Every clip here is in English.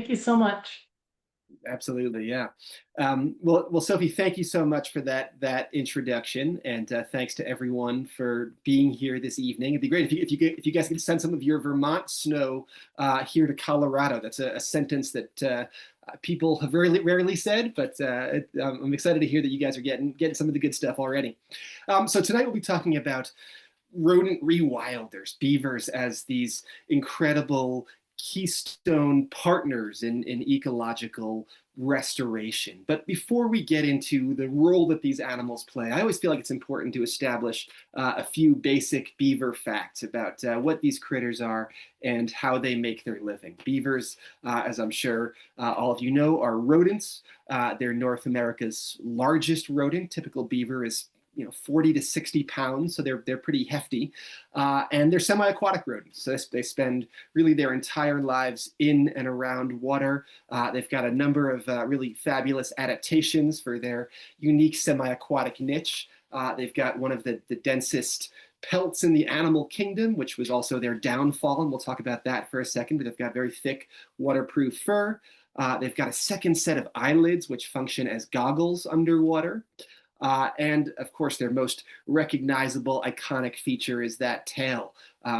Thank you so much. Absolutely, yeah. Well, Sophie, thank you so much for that introduction, and thanks to everyone for being here this evening. It'd be great if you guys could send some of your Vermont snow here to Colorado. That's a sentence that people have rarely said, but I'm excited to hear that you guys are getting some of the good stuff already. So tonight we'll be talking about rodent rewilders, beavers, as these incredible keystone partners in ecological restoration. But before we get into the role that these animals play, I always feel like it's important to establish a few basic beaver facts about what these critters are and how they make their living. Beavers, as I'm sure all of you know, are rodents. They're North America's largest rodent. Typical beaver is 40 to 60 pounds, so they're pretty hefty, and they're semi-aquatic rodents. So they spend really their entire lives in and around water. They've got a number of really fabulous adaptations for their unique semi-aquatic niche. They've got one of the densest pelts in the animal kingdom, which was also their downfall, and we'll talk about that for a second, but they've got very thick, waterproof fur. They've got a second set of eyelids, which function as goggles underwater. And of course, their most recognizable iconic feature is that tail,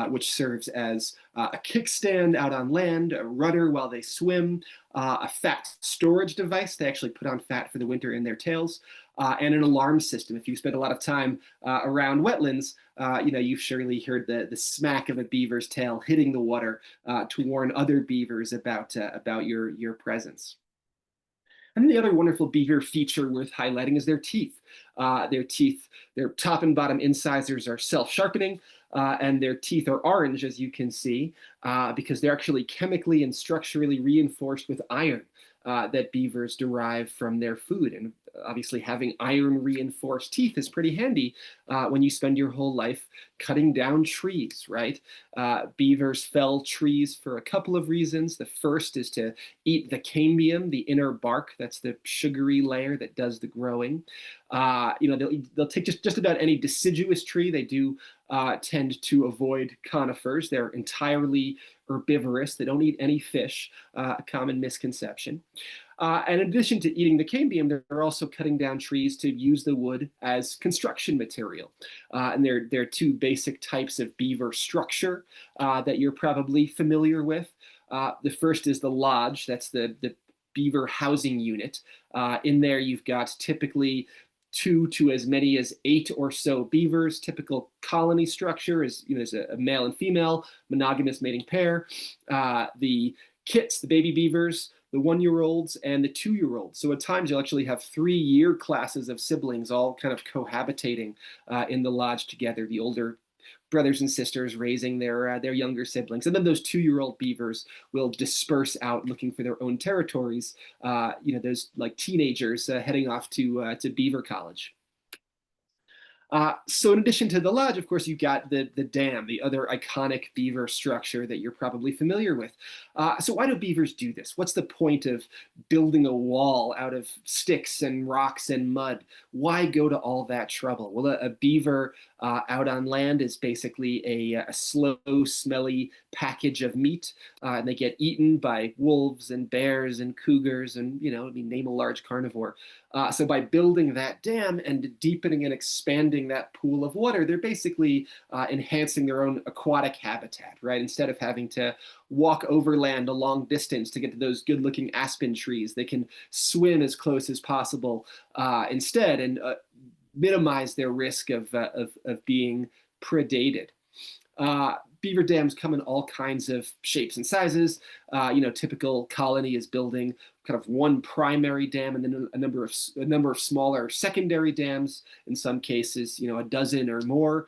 which serves as a kickstand out on land, a rudder while they swim, a fat storage device. They actually put on fat for the winter in their tails, and an alarm system. If you spend a lot of time around wetlands, you've surely heard the smack of a beaver's tail hitting the water to warn other beavers about your presence. And the other wonderful beaver feature worth highlighting is their teeth. Their top and bottom incisors are self-sharpening, and their teeth are orange, as you can see, because they're actually chemically and structurally reinforced with iron that beavers derive from their food. And obviously having iron reinforced teeth is pretty handy when you spend your whole life cutting down trees, right? Beavers fell trees for a couple of reasons. The first is to eat the cambium, the inner bark. That's the sugary layer that does the growing. They'll take just about any deciduous tree. They do tend to avoid conifers. They're entirely herbivorous. They don't eat any fish, a common misconception. And in addition to eating the cambium, they're also cutting down trees to use the wood as construction material. And there are two basic types of beaver structure that you're probably familiar with. The first is the lodge. That's the beaver housing unit. In there, you've got typically 2 to as many as 8 or so beavers. Typical colony structure is, there's a male and female monogamous mating pair. The kits, the baby beavers, the 1-year-olds, and the 2-year-olds. So at times you'll actually have 3-year classes of siblings all kind of cohabitating in the lodge together. The older brothers and sisters raising their younger siblings, and then those 2-year-old beavers will disperse out looking for their own territories. Those like teenagers heading off to beaver college. So in addition to the lodge, of course, you've got the dam, the other iconic beaver structure that you're probably familiar with. So why do beavers do this? What's the point of building a wall out of sticks and rocks and mud? Why go to all that trouble? Well, a beaver out on land is basically a slow, smelly package of meat, and they get eaten by wolves and bears and cougars and, name a large carnivore. So by building that dam and deepening and expanding that pool of water, they're basically enhancing their own aquatic habitat, right? Instead of having to walk overland a long distance to get to those good-looking aspen trees, they can swim as close as possible instead, and minimize their risk of being predated. Beaver dams come in all kinds of shapes and sizes. Typical colony is building kind of one primary dam and then a number of smaller secondary dams. In some cases, a dozen or more.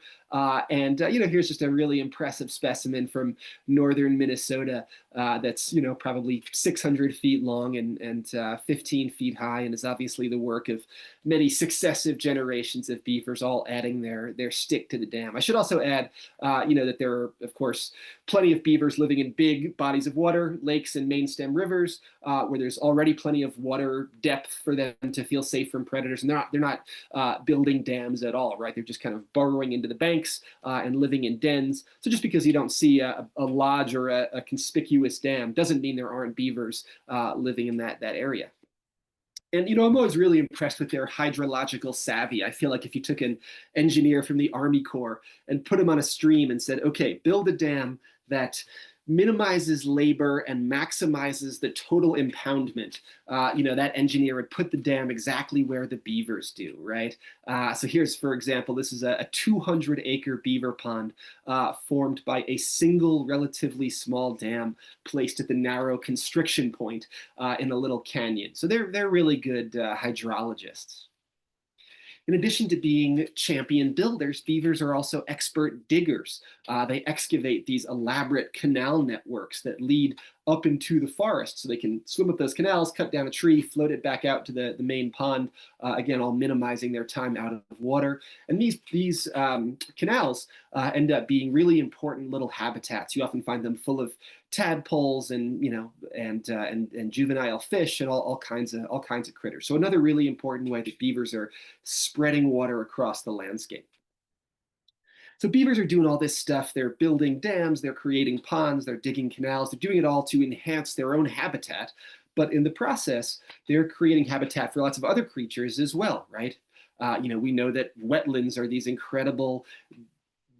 Here's just a really impressive specimen from northern Minnesota that's probably 600 feet long and 15 feet high, and is obviously the work of many successive generations of beavers, all adding their stick to the dam. I should also add, that there are, of course, plenty of beavers living in big bodies of water, near lakes and main stem rivers, where there's already plenty of water depth for them to feel safe from predators. And they're not building dams at all, right? They're just kind of burrowing into the banks and living in dens. So just because you don't see a lodge or a conspicuous dam doesn't mean there aren't beavers living in that area. And I'm always really impressed with their hydrological savvy. I feel like if you took an engineer from the Army Corps and put him on a stream and said, okay, build a dam that minimizes labor and maximizes the total impoundment, that engineer would put the dam exactly where the beavers do, right? So here's, for example, this is a 200-acre beaver pond formed by a single relatively small dam placed at the narrow constriction point in a little canyon. So they're really good hydrologists. In addition to being champion builders, beavers are also expert diggers. They excavate these elaborate canal networks that lead up into the forest, so they can swim up those canals, cut down a tree, float it back out to the main pond, again, all minimizing their time out of water. And these canals end up being really important little habitats. You often find them full of tadpoles and juvenile fish and all kinds of critters. So another really important way that beavers are spreading water across the landscape. So beavers are doing all this stuff. They're building dams, they're creating ponds, they're digging canals, they're doing it all to enhance their own habitat. But in the process, they're creating habitat for lots of other creatures as well, right? We know that wetlands are these incredible,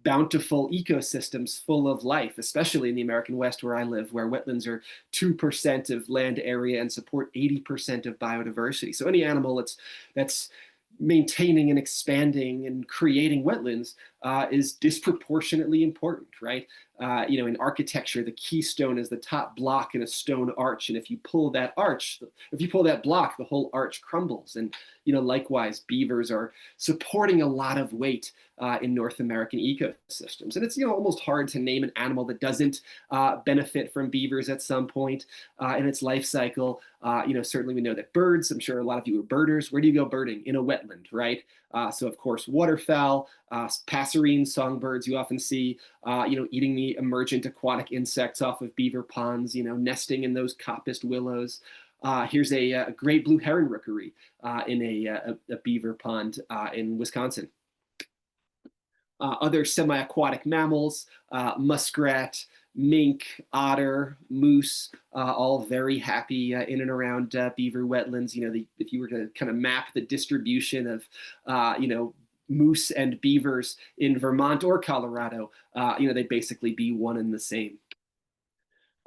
bountiful ecosystems full of life, especially in the American West where I live, where wetlands are 2% of land area and support 80% of biodiversity. So any animal that's maintaining and expanding and creating wetlands is disproportionately important, right? In architecture, the keystone is the top block in a stone arch, and if you pull that block, the whole arch crumbles. And likewise, beavers are supporting a lot of weight in North American ecosystems. And it's almost hard to name an animal that doesn't benefit from beavers at some point in its life cycle. Certainly we know that birds, I'm sure a lot of you are birders. Where do you go birding? In a wetland, right? So of course, waterfowl, passerine songbirds you often see, eating the emergent aquatic insects off of beaver ponds, nesting in those coppiced willows. Here's a great blue heron rookery in a beaver pond in Wisconsin. Other semi-aquatic mammals, muskrat, mink, otter, moose, all very happy in and around beaver wetlands. If you were to kind of map the distribution of, moose and beavers in Vermont or Colorado, they'd basically be one and the same.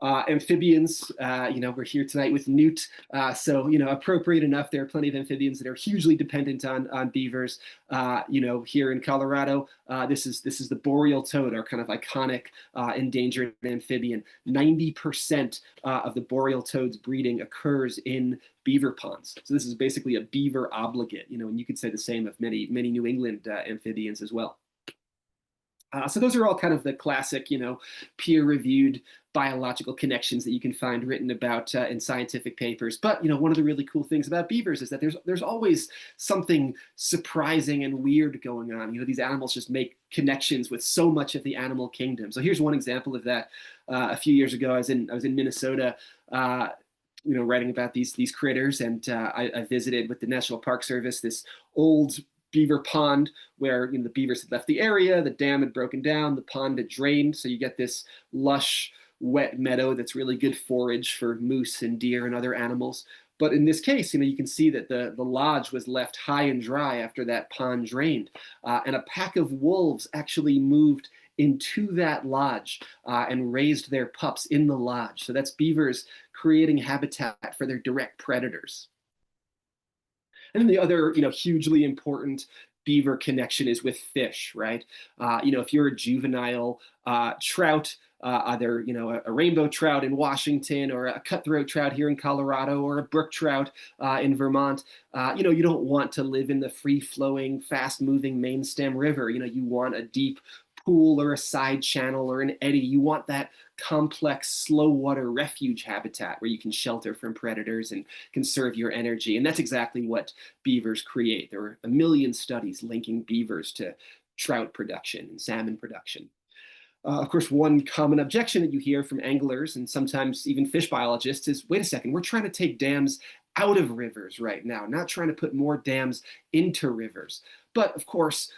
Amphibians, we're here tonight with newt, so appropriate enough. There are plenty of amphibians that are hugely dependent on beavers. Here in Colorado, this is the boreal toad, our kind of iconic endangered amphibian. 90% of the boreal toad's breeding occurs in beaver ponds. So this is basically a beaver obligate, and you could say the same of many New England amphibians as well. So those are all kind of the classic, peer-reviewed biological connections that you can find written about in scientific papers. But one of the really cool things about beavers is that there's always something surprising and weird going on. These animals just make connections with so much of the animal kingdom. So here's one example of that. A few years ago, I was in Minnesota. Writing about these critters, and I visited with the National Park Service this old beaver pond where the beavers had left the area, the dam had broken down, the pond had drained, so you get this lush, wet meadow that's really good forage for moose and deer and other animals. But in this case, you can see that the lodge was left high and dry after that pond drained, and a pack of wolves actually moved into that lodge and raised their pups in the lodge. So that's beavers creating habitat for their direct predators. And then the other, hugely important beaver connection is with fish, right? If you're a juvenile trout, either a rainbow trout in Washington or a cutthroat trout here in Colorado or a brook trout in Vermont, you don't want to live in the free-flowing, fast-moving main stem river. You want a deep pool or a side channel or an eddy. You want that complex, slow water refuge habitat where you can shelter from predators and conserve your energy. And that's exactly what beavers create. There are a million studies linking beavers to trout production and salmon production. Of course, one common objection that you hear from anglers and sometimes even fish biologists is, wait a second, we're trying to take dams out of rivers right now, not trying to put more dams into rivers. But of course,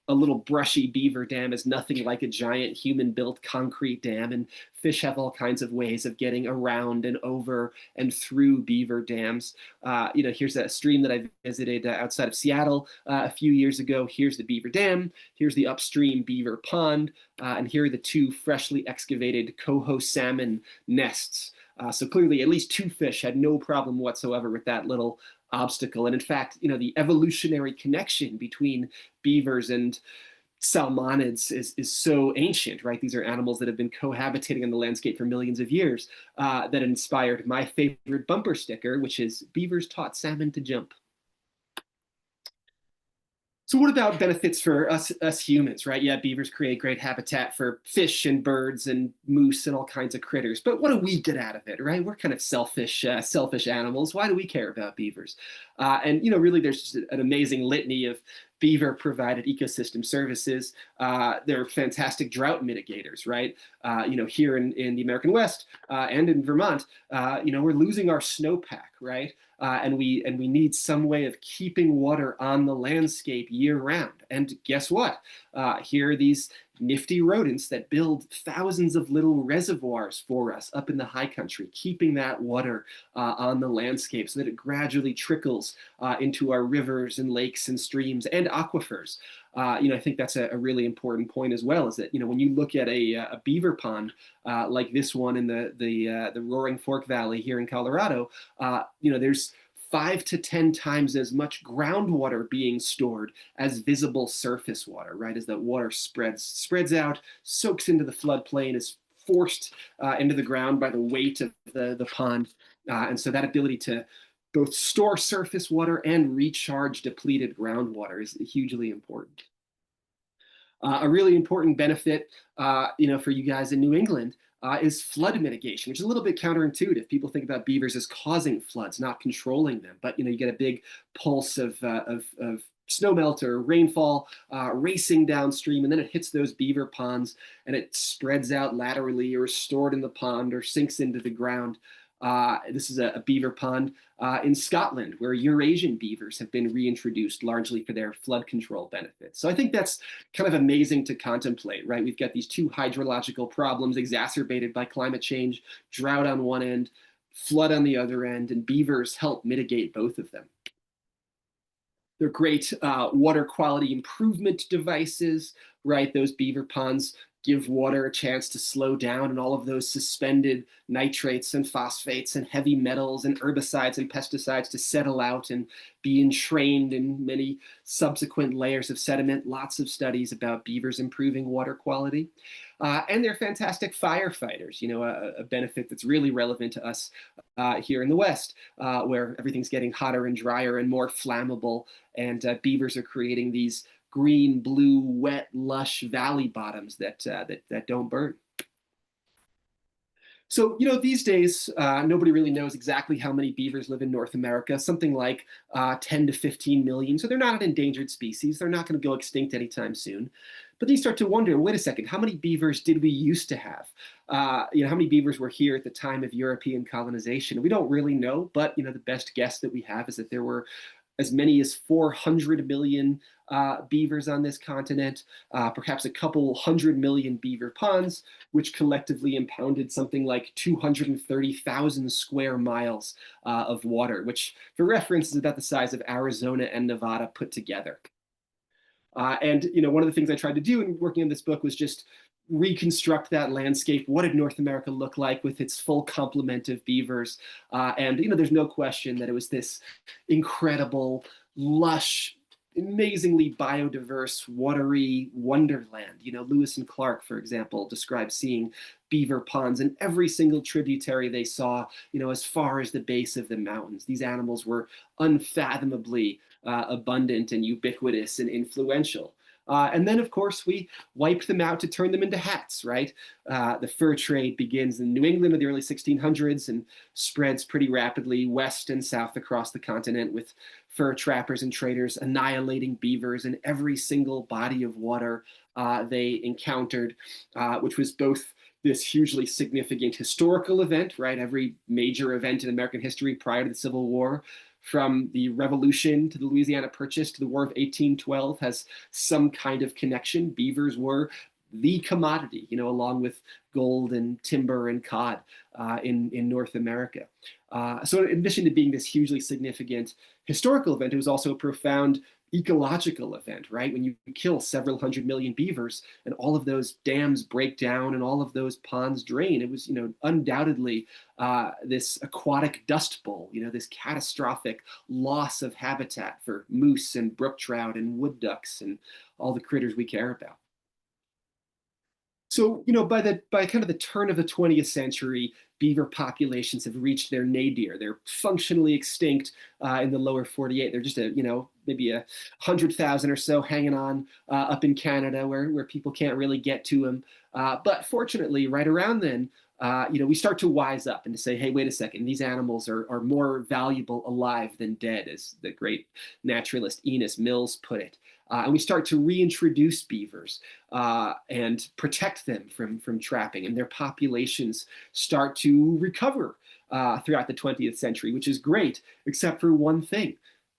a little brushy beaver dam is nothing like a giant human-built concrete dam, and fish have all kinds of ways of getting around and over and through beaver dams. Here's a stream that I visited outside of Seattle a few years ago. Here's the Beaver Dam. Here's the upstream Beaver Pond, and here are the two freshly excavated coho salmon nests. So clearly, at least two fish had no problem whatsoever with that little obstacle. And in fact, the evolutionary connection between beavers and salmonids is so ancient, right? These are animals that have been cohabitating on the landscape for millions of years, that inspired my favorite bumper sticker, which is "Beavers taught salmon to jump." So what about benefits for us humans, right? Yeah, beavers create great habitat for fish and birds and moose and all kinds of critters. But what do we get out of it, right? We're kind of selfish animals. Why do we care about beavers? Really, there's just an amazing litany of beaver-provided ecosystem services. They're fantastic drought mitigators, right? Here in the American West and in Vermont, we're losing our snowpack, right? And we need some way of keeping water on the landscape year round. And guess what? Here are these nifty rodents that build thousands of little reservoirs for us up in the high country, keeping that water on the landscape so that it gradually trickles into our rivers and lakes and streams and aquifers. I think that's a really important point as well, is that, when you look at a beaver pond like this one in the Roaring Fork Valley here in Colorado, there's 5 to 10 times as much groundwater being stored as visible surface water, right? As that water spreads out, soaks into the floodplain, is forced into the ground by the weight of the pond. And so that ability to both store surface water and recharge depleted groundwater is hugely important. A really important benefit, for you guys in New England is flood mitigation, which is a little bit counterintuitive. People think about beavers as causing floods, not controlling them. But you get a big pulse of snowmelt or rainfall racing downstream, and then it hits those beaver ponds, and it spreads out laterally, or is stored in the pond, or sinks into the ground. This is a beaver pond in Scotland, where Eurasian beavers have been reintroduced largely for their flood control benefits. So I think that's kind of amazing to contemplate, right? We've got these two hydrological problems exacerbated by climate change, drought on one end, flood on the other end, and beavers help mitigate both of them. They're great water quality improvement devices, right? Those beaver ponds give water a chance to slow down, and all of those suspended nitrates and phosphates and heavy metals and herbicides and pesticides to settle out and be entrained in many subsequent layers of sediment. Lots of studies about beavers improving water quality. And they're fantastic firefighters, a benefit that's really relevant to us here in the West, where everything's getting hotter and drier and more flammable, and beavers are creating these green, blue, wet, lush valley bottoms that don't burn. So, these days, nobody really knows exactly how many beavers live in North America, something like 10 to 15 million. So they're not an endangered species. They're not going to go extinct anytime soon. But then you start to wonder, wait a second, how many beavers did we used to have? How many beavers were here at the time of European colonization? We don't really know, but, the best guess that we have is that there were as many as 400 million beavers on this continent, perhaps a couple 100 million beaver ponds, which collectively impounded something like 230,000 square miles of water, which, for reference, is about the size of Arizona and Nevada put together. And one of the things I tried to do in working on this book was just reconstruct that landscape. What did North America look like with its full complement of beavers? And there's no question that it was this incredible, lush, amazingly biodiverse, watery wonderland. Lewis and Clark, for example, described seeing beaver ponds in every single tributary they saw, as far as the base of the mountains. These animals were unfathomably abundant and ubiquitous and influential. And then, of course, we wiped them out to turn them into hats, right? The fur trade begins in New England in the early 1600s and spreads pretty rapidly west and south across the continent, with fur trappers and traders annihilating beavers in every single body of water they encountered, which was both this hugely significant historical event, right? Every major event in American history prior to the Civil War, from the Revolution to the Louisiana Purchase to the War of 1812, has some kind of connection. Beavers were the commodity, along with gold and timber and cod in North America. So in addition to being this hugely significant historical event, it was also a profound ecological event, right? When you kill several 100 million beavers and all of those dams break down and all of those ponds drain, it was, undoubtedly this aquatic dust bowl, this catastrophic loss of habitat for moose and brook trout and wood ducks and all the critters we care about. So, by kind of the turn of the 20th century, beaver populations have reached their nadir. They're functionally extinct in the lower 48. They're just maybe 100,000 or so hanging on up in Canada, where people can't really get to them. But fortunately, right around then, we start to wise up and to say, hey, wait a second, these animals are more valuable alive than dead, as the great naturalist Enos Mills put it. And we start to reintroduce beavers and protect them from trapping, and their populations start to recover throughout the 20th century, which is great, except for one thing.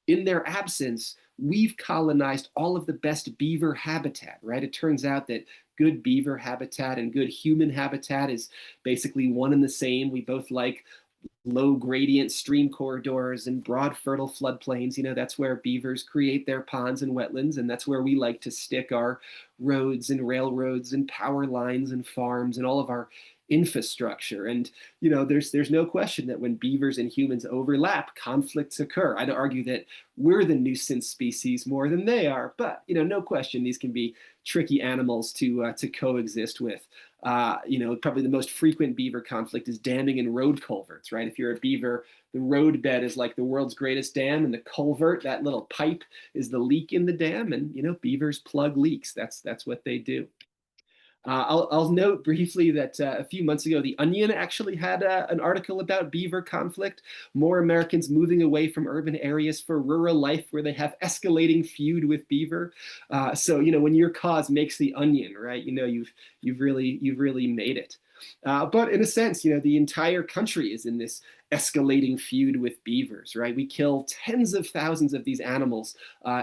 In their absence, we've colonized all of the best beaver habitat, right? It turns out that good beaver habitat and good human habitat is basically one and the same. We both like low gradient stream corridors and broad fertile floodplains. That's where beavers create their ponds and wetlands, and that's where we like to stick our roads and railroads and power lines and farms and all of our infrastructure. And there's no question that when beavers and humans overlap, conflicts occur. I'd argue that we're the nuisance species more than they are, but no question these can be tricky animals to coexist with. Probably the most frequent beaver conflict is damming and road culverts, right? If you're a beaver, the road bed is like the world's greatest dam, and the culvert, that little pipe, is the leak in the dam. And beavers plug leaks. That's what they do. I'll note briefly that a few months ago, The Onion actually had an article about beaver conflict. More Americans moving away from urban areas for rural life, where they have escalating feud with beaver. So when your cause makes The Onion, right? You've really made it. But in a sense, the entire country is in this escalating feud with beavers, right? We kill tens of thousands of these animals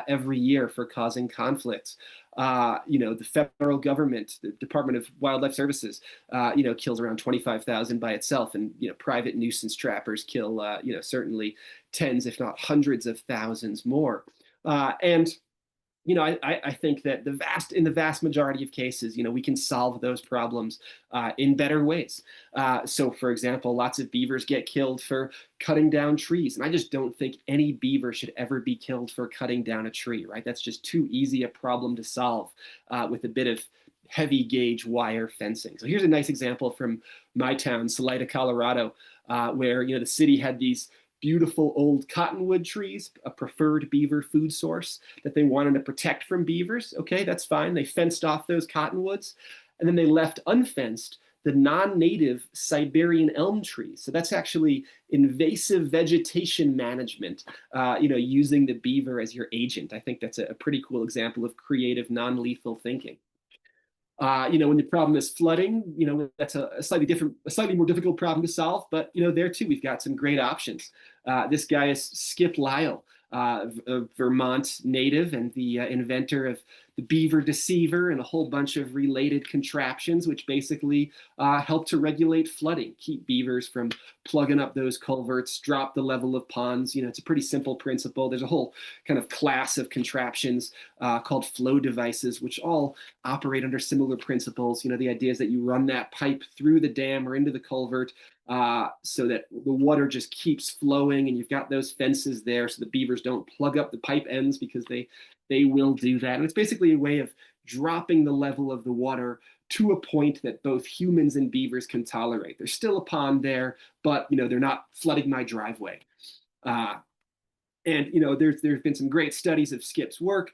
every year for causing conflicts. The federal government, the Department of Wildlife Services, kills around 25,000 by itself, and private nuisance trappers kill, certainly tens, if not hundreds of thousands more. And I think that in the vast majority of cases, we can solve those problems in better ways. So, for example, lots of beavers get killed for cutting down trees, and I just don't think any beaver should ever be killed for cutting down a tree, right? That's just too easy a problem to solve with a bit of heavy gauge wire fencing. So here's a nice example from my town, Salida, Colorado, where the city had these beautiful old cottonwood trees, a preferred beaver food source that they wanted to protect from beavers. Okay, that's fine. They fenced off those cottonwoods, and then they left unfenced the non-native Siberian elm trees. So that's actually invasive vegetation management, using the beaver as your agent. I think that's a pretty cool example of creative, non-lethal thinking. When the problem is flooding, that's a slightly more difficult problem to solve. But there too, we've got some great options. This guy is Skip Lyle, a Vermont native and the inventor of the beaver deceiver and a whole bunch of related contraptions, which basically help to regulate flooding, keep beavers from plugging up those culverts, drop the level of ponds. It's a pretty simple principle. There's a whole kind of class of contraptions called flow devices, which all operate under similar principles. The idea is that you run that pipe through the dam or into the culvert so that the water just keeps flowing, and you've got those fences there so the beavers don't plug up the pipe ends, because they will do that. And it's basically a way of dropping the level of the water to a point that both humans and beavers can tolerate. There's still a pond there, but they're not flooding my driveway. And there's been some great studies of Skip's work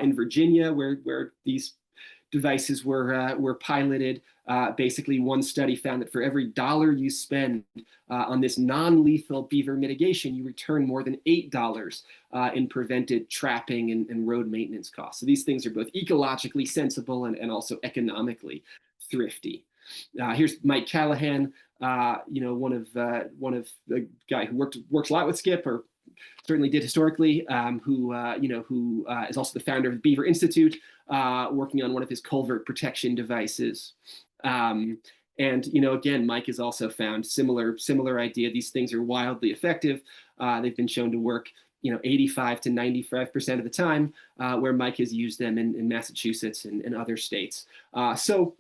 in Virginia, where these devices were piloted. Basically, one study found that for every dollar you spend on this non-lethal beaver mitigation, you return more than $8 in prevented trapping and road maintenance costs. So these things are both ecologically sensible and also economically thrifty. Here's Mike Callahan, one of the guy who works a lot with Skip, or certainly did historically, who is also the founder of the Beaver Institute, working on one of his culvert protection devices. And again, Mike has also found similar idea. These things are wildly effective. They've been shown to work 85 to 95% of the time, where Mike has used them in Massachusetts and other states. So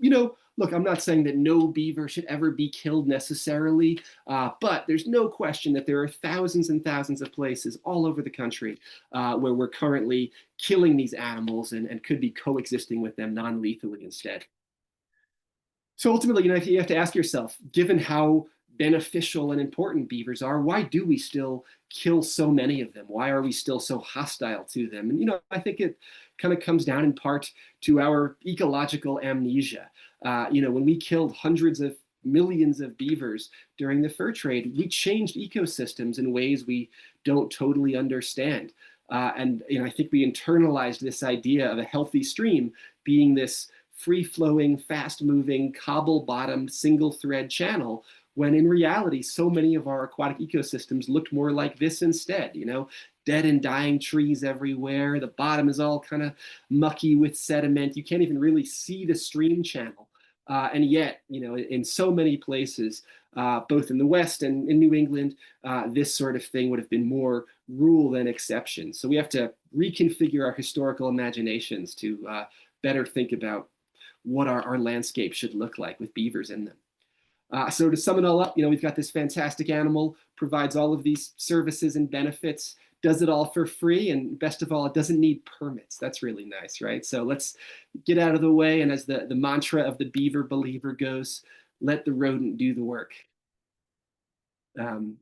look, I'm not saying that no beaver should ever be killed necessarily, but there's no question that there are thousands and thousands of places all over the country where we're currently killing these animals and could be coexisting with them non-lethally instead. So ultimately, you have to ask yourself, given how beneficial and important beavers are, why do we still kill so many of them? Why are we still so hostile to them? And I think it kind of comes down in part to our ecological amnesia. When we killed hundreds of millions of beavers during the fur trade, we changed ecosystems in ways we don't totally understand. And I think we internalized this idea of a healthy stream being this free-flowing, fast-moving, cobble-bottomed, single-thread channel, when in reality, so many of our aquatic ecosystems looked more like this instead, dead and dying trees everywhere. The bottom is all kind of mucky with sediment. You can't even really see the stream channel. And yet, in so many places, both in the West and in New England, this sort of thing would have been more rule than exception. So we have to reconfigure our historical imaginations to better think about what our landscape should look like with beavers in them. So to sum it all up, we've got this fantastic animal, provides all of these services and benefits, does it all for free, and best of all, it doesn't need permits. That's really nice, right? So let's get out of the way, and as the mantra of the beaver believer goes, let the rodent do the work.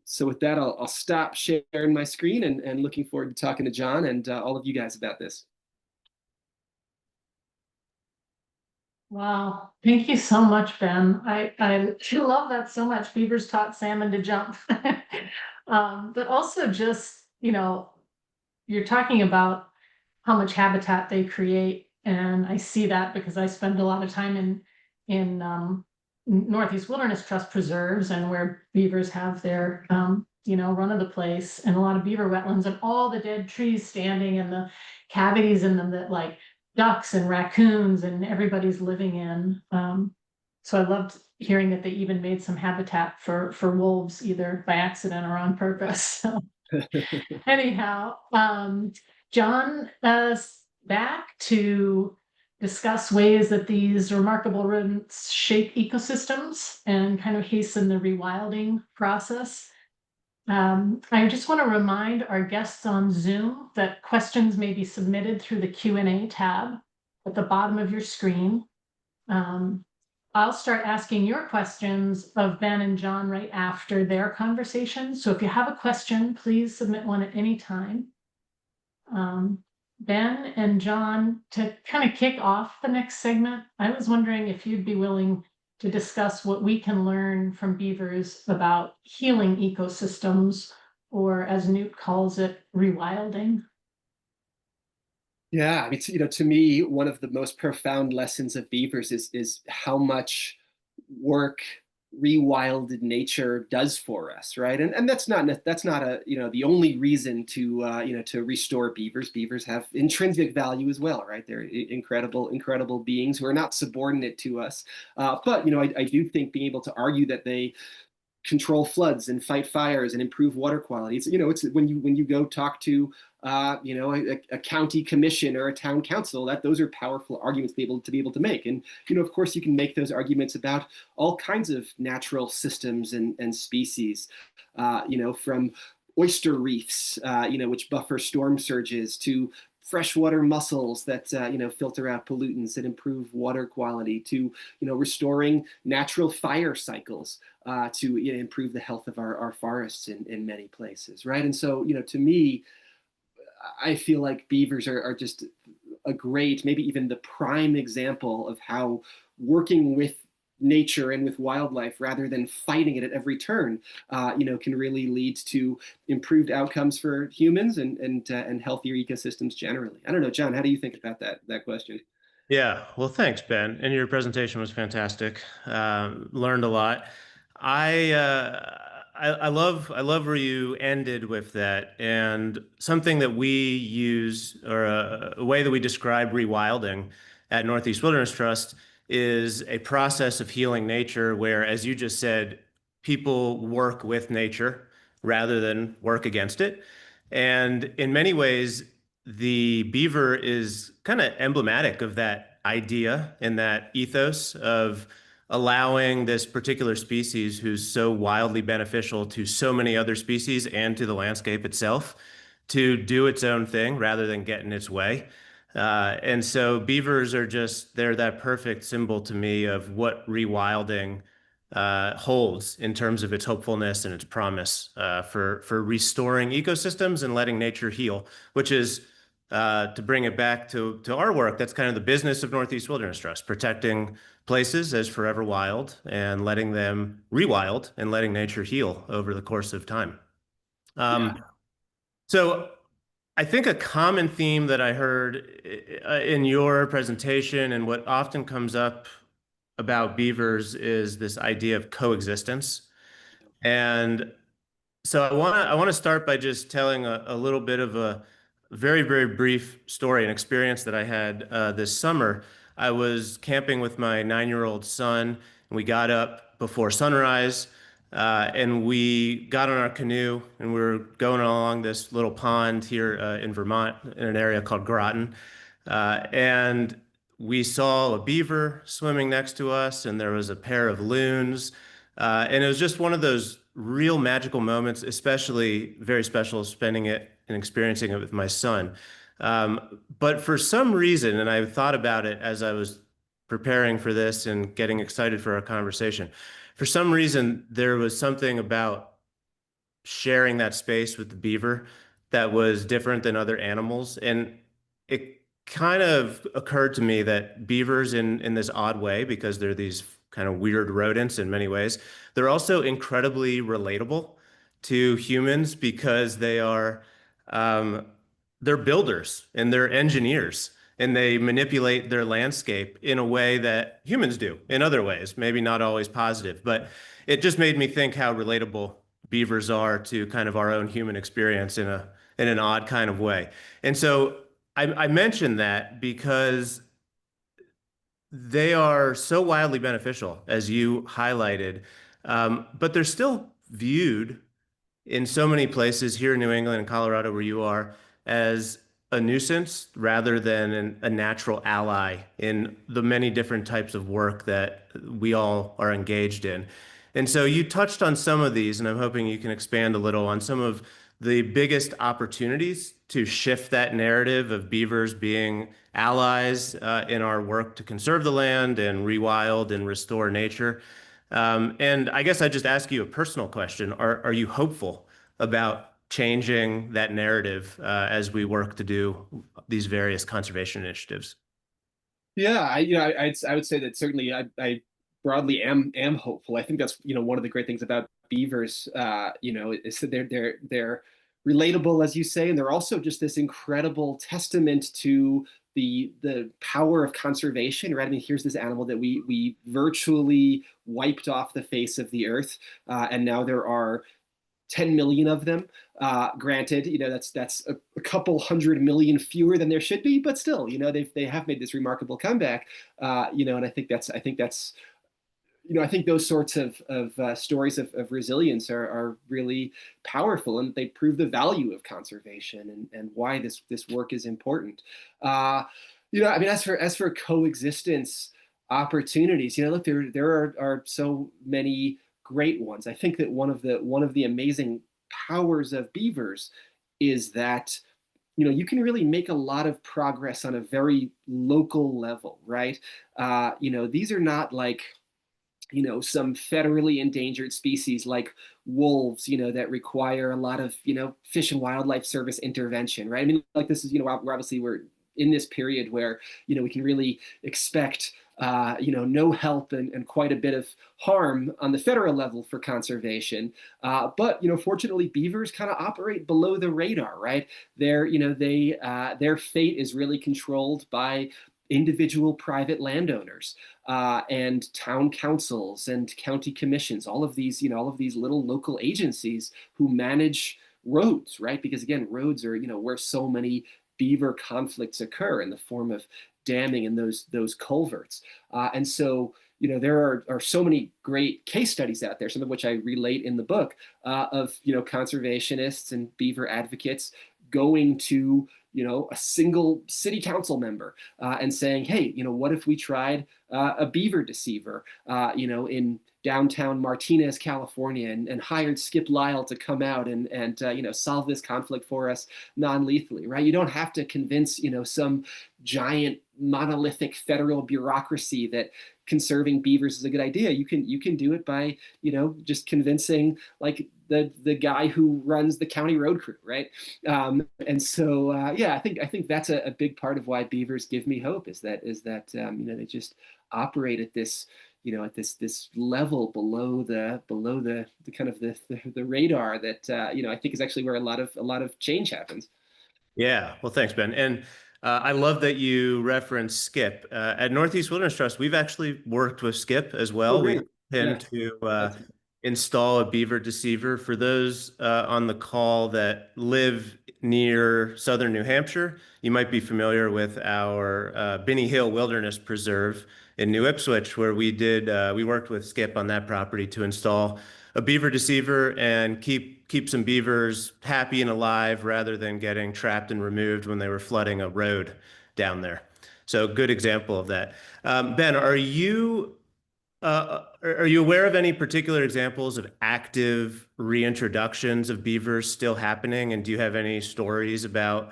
So with that, I'll stop sharing my screen and looking forward to talking to John and all of you guys about this. Wow, thank you so much, Ben. I love that so much. Beavers taught salmon to jump. But also just, you're talking about how much habitat they create. And I see that because I spend a lot of time in Northeast Wilderness Trust preserves, and where beavers have their, run of the place, and a lot of beaver wetlands, and all the dead trees standing and the cavities in them that ducks and raccoons and everybody's living in. So I loved hearing that they even made some habitat for wolves, either by accident or on purpose. So anyhow, John, back to discuss ways that these remarkable rodents shape ecosystems and kind of hasten the rewilding process. I just want to remind our guests on Zoom that questions may be submitted through the Q&A tab at the bottom of your screen. I'll start asking your questions of Ben and John right after their conversation. So if you have a question, please submit one at any time. Ben and John, to kind of kick off the next segment, I was wondering if you'd be willing to discuss what we can learn from beavers about healing ecosystems, or as Newt calls it, rewilding. Yeah, I mean, to me, one of the most profound lessons of beavers is how much work rewilded nature does for us, right? And that's not the only reason to restore beavers. Beavers have intrinsic value as well, right? They're incredible beings who are not subordinate to us. But I do think being able to argue that they control floods and fight fires and improve water quality. It's when you go talk to a county commission or a town council, that those are powerful arguments to be able to make. And of course, you can make those arguments about all kinds of natural systems and species, from oyster reefs, which buffer storm surges, to freshwater mussels that filter out pollutants and improve water quality, to restoring natural fire cycles to improve the health of our forests in many places, right? And so to me, I feel like beavers are just a great, maybe even the prime example of how working with nature and with wildlife rather than fighting it at every turn, can really lead to improved outcomes for humans and healthier ecosystems generally. I don't know, John, how do you think about that question? Yeah, well, thanks, Ben. And your presentation was fantastic. Learned a lot. I love where you ended with that, and something that we use, or a way that we describe rewilding at Northeast Wilderness Trust, is a process of healing nature, where, as you just said, people work with nature rather than work against it. And in many ways, the beaver is kind of emblematic of that idea and that ethos of allowing this particular species, who's so wildly beneficial to so many other species and to the landscape itself, to do its own thing rather than get in its way. And so beavers are just, they're that perfect symbol to me of what rewilding holds in terms of its hopefulness and its promise for restoring ecosystems and letting nature heal, which is, to bring it back to our work, that's kind of the business of Northeast Wilderness Trust, protecting places as forever wild and letting them rewild and letting nature heal over the course of time. Yeah. So I think a common theme that I heard in your presentation and what often comes up about beavers is this idea of coexistence. And so I want to start by just telling a little bit of a very, very brief story, an experience that I had this summer. I was camping with my 9-year-old son, and we got up before sunrise, and we got on our canoe, and we were going along this little pond here in Vermont, in an area called Groton. And we saw a beaver swimming next to us, and there was a pair of loons. And it was just one of those real magical moments, especially very special spending it and experiencing it with my son. But for some reason, and I thought about it as I was preparing for this and getting excited for our conversation, for some reason, there was something about sharing that space with the beaver that was different than other animals. And it kind of occurred to me that beavers, in this odd way, because they're these kind of weird rodents in many ways, they're also incredibly relatable to humans because um, they're builders and they're engineers, and they manipulate their landscape in a way that humans do in other ways, maybe not always positive. But it just made me think how relatable beavers are to kind of our own human experience in an odd kind of way. And so I mentioned that because they are so wildly beneficial, as you highlighted, but they're still viewed in so many places here in New England and Colorado, where you are, as a nuisance rather than a natural ally in the many different types of work that we all are engaged in. And so you touched on some of these, and I'm hoping you can expand a little on some of the biggest opportunities to shift that narrative of beavers being allies in our work to conserve the land and rewild and restore nature. And I guess I just ask you a personal question. Are you hopeful about changing that narrative as we work to do these various conservation initiatives? Yeah, I would say that certainly I broadly am hopeful. I think that's one of the great things about beavers, is that they're relatable, as you say, and they're also just this incredible testament to the power of conservation, right? I mean, here's this animal that we virtually wiped off the face of the earth, and now there are 10 million of them. Granted, that's a couple 100 million fewer than there should be, but still, they have made this remarkable comeback. And I think those sorts of stories of resilience are really powerful, and they prove the value of conservation and why this work is important. I mean, as for coexistence opportunities, look, there are so many great ones. I think that one of the amazing powers of beavers is that you can really make a lot of progress on a very local level, right? These are not like some federally endangered species like wolves, that require a lot of, Fish and Wildlife Service intervention, right? I mean, like this is, we're in this period where, we can really expect, no help and quite a bit of harm on the federal level for conservation. But, fortunately, beavers kind of operate below the radar, right? Their fate is really controlled by individual private landowners and town councils and county commissions, all of these little local agencies who manage roads, right? Because again, roads are, where so many beaver conflicts occur in the form of damming and those culverts. And so, there are so many great case studies out there, some of which I relate in the book, of, conservationists and beaver advocates going to, a single city council member and saying, hey, what if we tried a beaver deceiver, in downtown Martinez, California, and hired Skip Lyle to come out and solve this conflict for us non-lethally, right? You don't have to convince, some giant monolithic federal bureaucracy that conserving beavers is a good idea. You can do it by, just convincing like the guy who runs the county road crew, right? And so I think that's a big part of why beavers give me hope is that they just operate at this this level below the kind of the radar that I think is actually where a lot of change happens. Yeah, well, thanks, Ben. And I love that you referenced Skip. At Northeast Wilderness Trust, we've actually worked with Skip as Oh, well. We great. got him Yeah. to That's install a beaver deceiver. For those on the call that live near southern New Hampshire, you might be familiar with our Binney Hill Wilderness Preserve in New Ipswich, where we worked with Skip on that property to install a beaver deceiver and keep some beavers happy and alive rather than getting trapped and removed when they were flooding a road down there. So good example of that. Ben, are you aware of any particular examples of active reintroductions of beavers still happening? And do you have any stories about,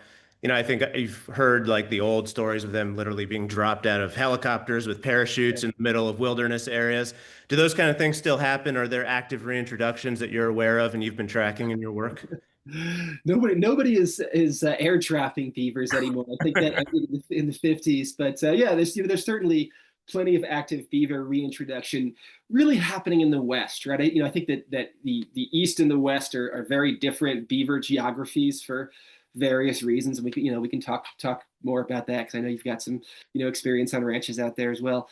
I think you've heard like the old stories of them literally being dropped out of helicopters with parachutes in the middle of wilderness areas. Do those kind of things still happen? Are there active reintroductions that you're aware of and you've been tracking in your work? Nobody is air trapping beavers anymore. I think that ended in the 50s, but there's certainly plenty of active beaver reintroduction really happening in the West, right? I think that the East and the West are very different beaver geographies for various reasons, and we can talk more about that because I know you've got some experience on ranches out there as well.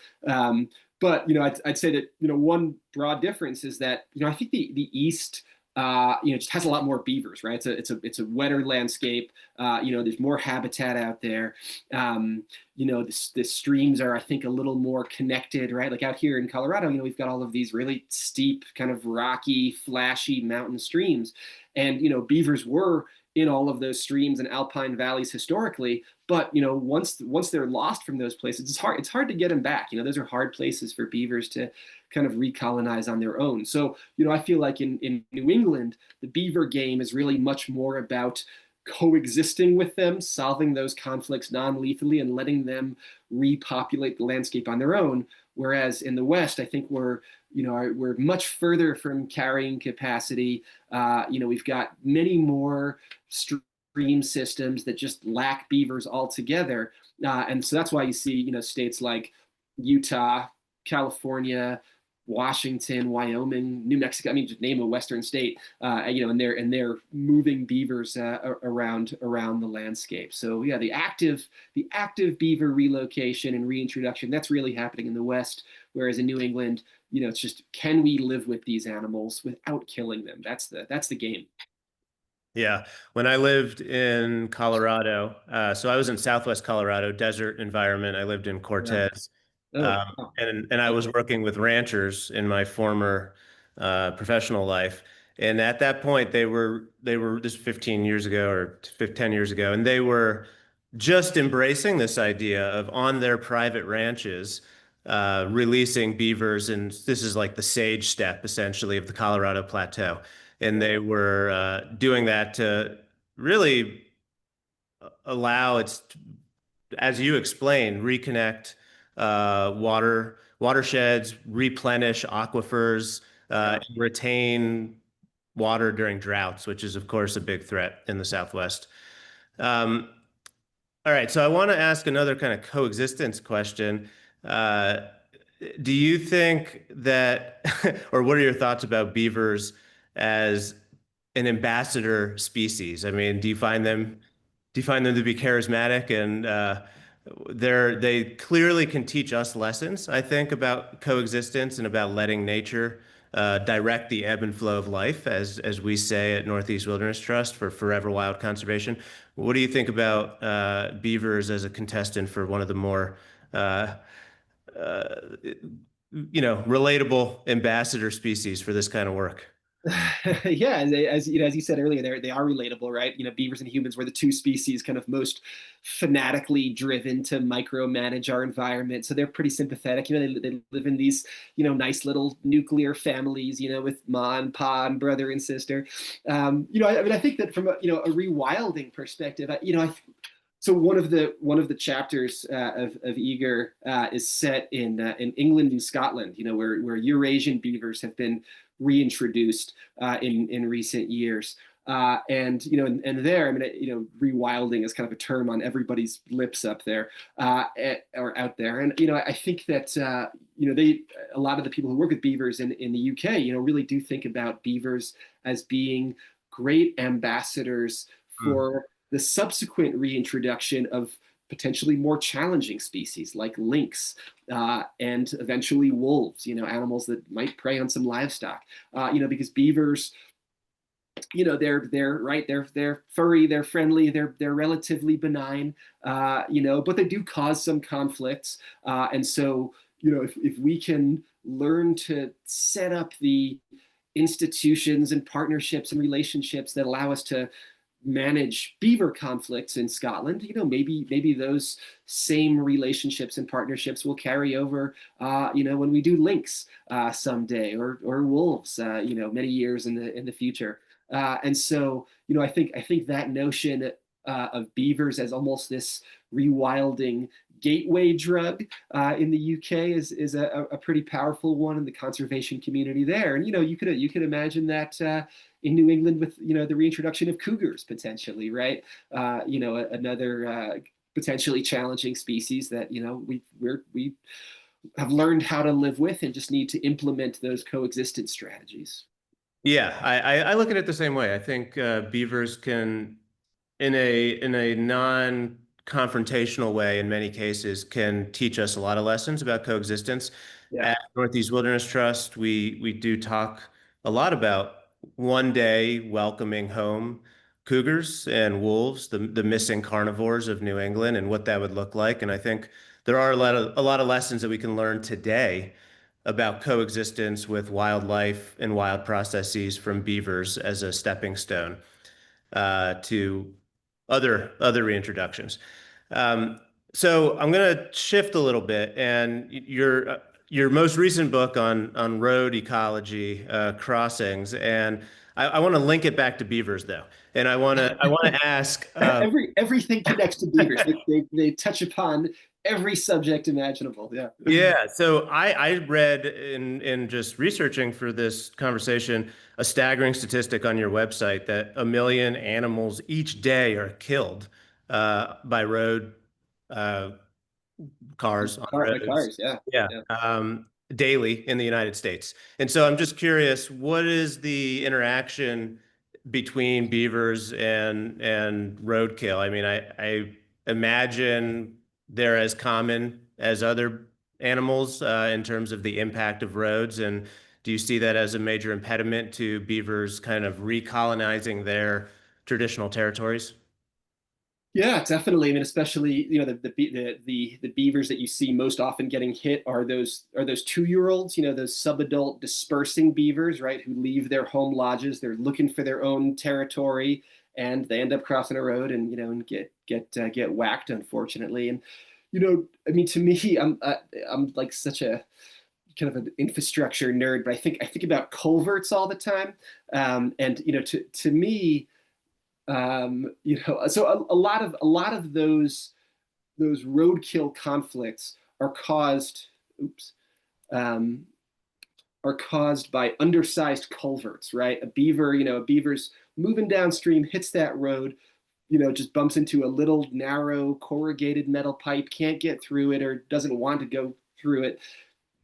But I'd say that one broad difference is that I think the East just has a lot more beavers, right? It's a wetter landscape. There's more habitat out there. The streams are, I think, a little more connected, right? Like out here in Colorado, we've got all of these really steep, kind of rocky, flashy mountain streams, and beavers were in all of those streams and alpine valleys historically. But once they're lost from those places, it's hard to get them back. Those are hard places for beavers to kind of recolonize on their own. So I feel like in New England, the beaver game is really much more about coexisting with them, solving those conflicts non-lethally, and letting them repopulate the landscape on their own. Whereas in the West, I think we're much further from carrying capacity. We've got many more stream systems that just lack beavers altogether. And so that's why you see, states like Utah, California, Washington, Wyoming, New Mexico. I mean, just name a Western state, and they're moving beavers around the landscape. So yeah, the active beaver relocation and reintroduction, that's really happening in the West, whereas in New England, it's just, can we live with these animals without killing them? That's the game. Yeah. When I lived in Colorado, so I was in Southwest Colorado, desert environment. I lived in Yeah. Cortez. Oh, And I was working with ranchers in my former professional life. And at that point, they were this 15 years ago or 10 years ago, and they were just embracing this idea of on their private ranches releasing beavers. And this is like the sage step, essentially, of the Colorado Plateau. And they were doing that to really allow its, as you explained, reconnect watersheds, replenish aquifers, and retain water during droughts, which is, of course, a big threat in the Southwest. Um, all right, so I want to ask another kind of coexistence question. Uh, do you think that, or what are your thoughts about beavers as an ambassador species? I mean, do you find them to be charismatic and they clearly can teach us lessons, I think, about coexistence and about letting nature direct the ebb and flow of life, as we say at Northeast Wilderness Trust for Forever Wild Conservation. What do you think about beavers as a contestant for one of the more uh, relatable ambassador species for this kind of work? Yeah, as you know, as you said earlier, they are relatable, right? Beavers and humans were the two species kind of most fanatically driven to micromanage our environment. So they're pretty sympathetic. They live in these nice little nuclear families, with ma and pa and brother and sister. I mean, I think that from a rewilding perspective, so one of the chapters of Eager is set in England and Scotland, where Eurasian beavers have been reintroduced in recent years. And there, I mean, rewilding is kind of a term on everybody's lips up there or out there. And I think that a lot of the people who work with beavers in the UK, really do think about beavers as being great ambassadors for the subsequent reintroduction of potentially more challenging species like lynx and eventually wolves, animals that might prey on some livestock, because beavers, they're furry, they're friendly, they're relatively benign, but they do cause some conflicts. And so, if we can learn to set up the institutions and partnerships and relationships that allow us to manage beaver conflicts in Scotland, maybe those same relationships and partnerships will carry over, when we do lynx someday or wolves, many years in the future. And so, I think that notion of beavers as almost this rewilding gateway drug in the UK is a pretty powerful one in the conservation community there. And you could imagine that in New England with the reintroduction of cougars potentially, right? Another potentially challenging species that we have learned how to live with and just need to implement those coexistence strategies. Yeah, I look at it the same way. I think beavers can, in a non-confrontational way, in many cases, can teach us a lot of lessons about coexistence. Yeah. At Northeast Wilderness Trust, we do talk a lot about one day welcoming home cougars and wolves, the missing carnivores of New England, and what that would look like. And I think there are a lot of lessons that we can learn today about coexistence with wildlife and wild processes from beavers as a stepping stone to other reintroductions. So I'm going to shift a little bit, and your most recent book on road ecology crossings, and I want to link it back to beavers though, and I want to ask. Everything connects to beavers. They touch upon every subject imaginable. Yeah. Yeah. So I read in just researching for this conversation a staggering statistic on your website that 1 million animals each day are killed by road cars on roads. Cars, yeah. Yeah. Daily in the United States. And so I'm just curious, what is the interaction between beavers and roadkill? I mean, I imagine they're as common as other animals in terms of the impact of roads. And do you see that as a major impediment to beavers kind of recolonizing their traditional territories? Yeah, definitely. I mean, especially the beavers that you see most often getting hit are those 2-year-olds. Those subadult dispersing beavers, right? Who leave their home lodges. They're looking for their own territory, and they end up crossing a road and get whacked, unfortunately. And I mean, to me, I'm like such a kind of an infrastructure nerd, but I think about culverts all the time. And to me. So a lot of those roadkill conflicts are caused. Oops. um, are caused by undersized culverts, right? A beaver's moving downstream, hits that road, just bumps into a little narrow corrugated metal pipe, can't get through it or doesn't want to go through it,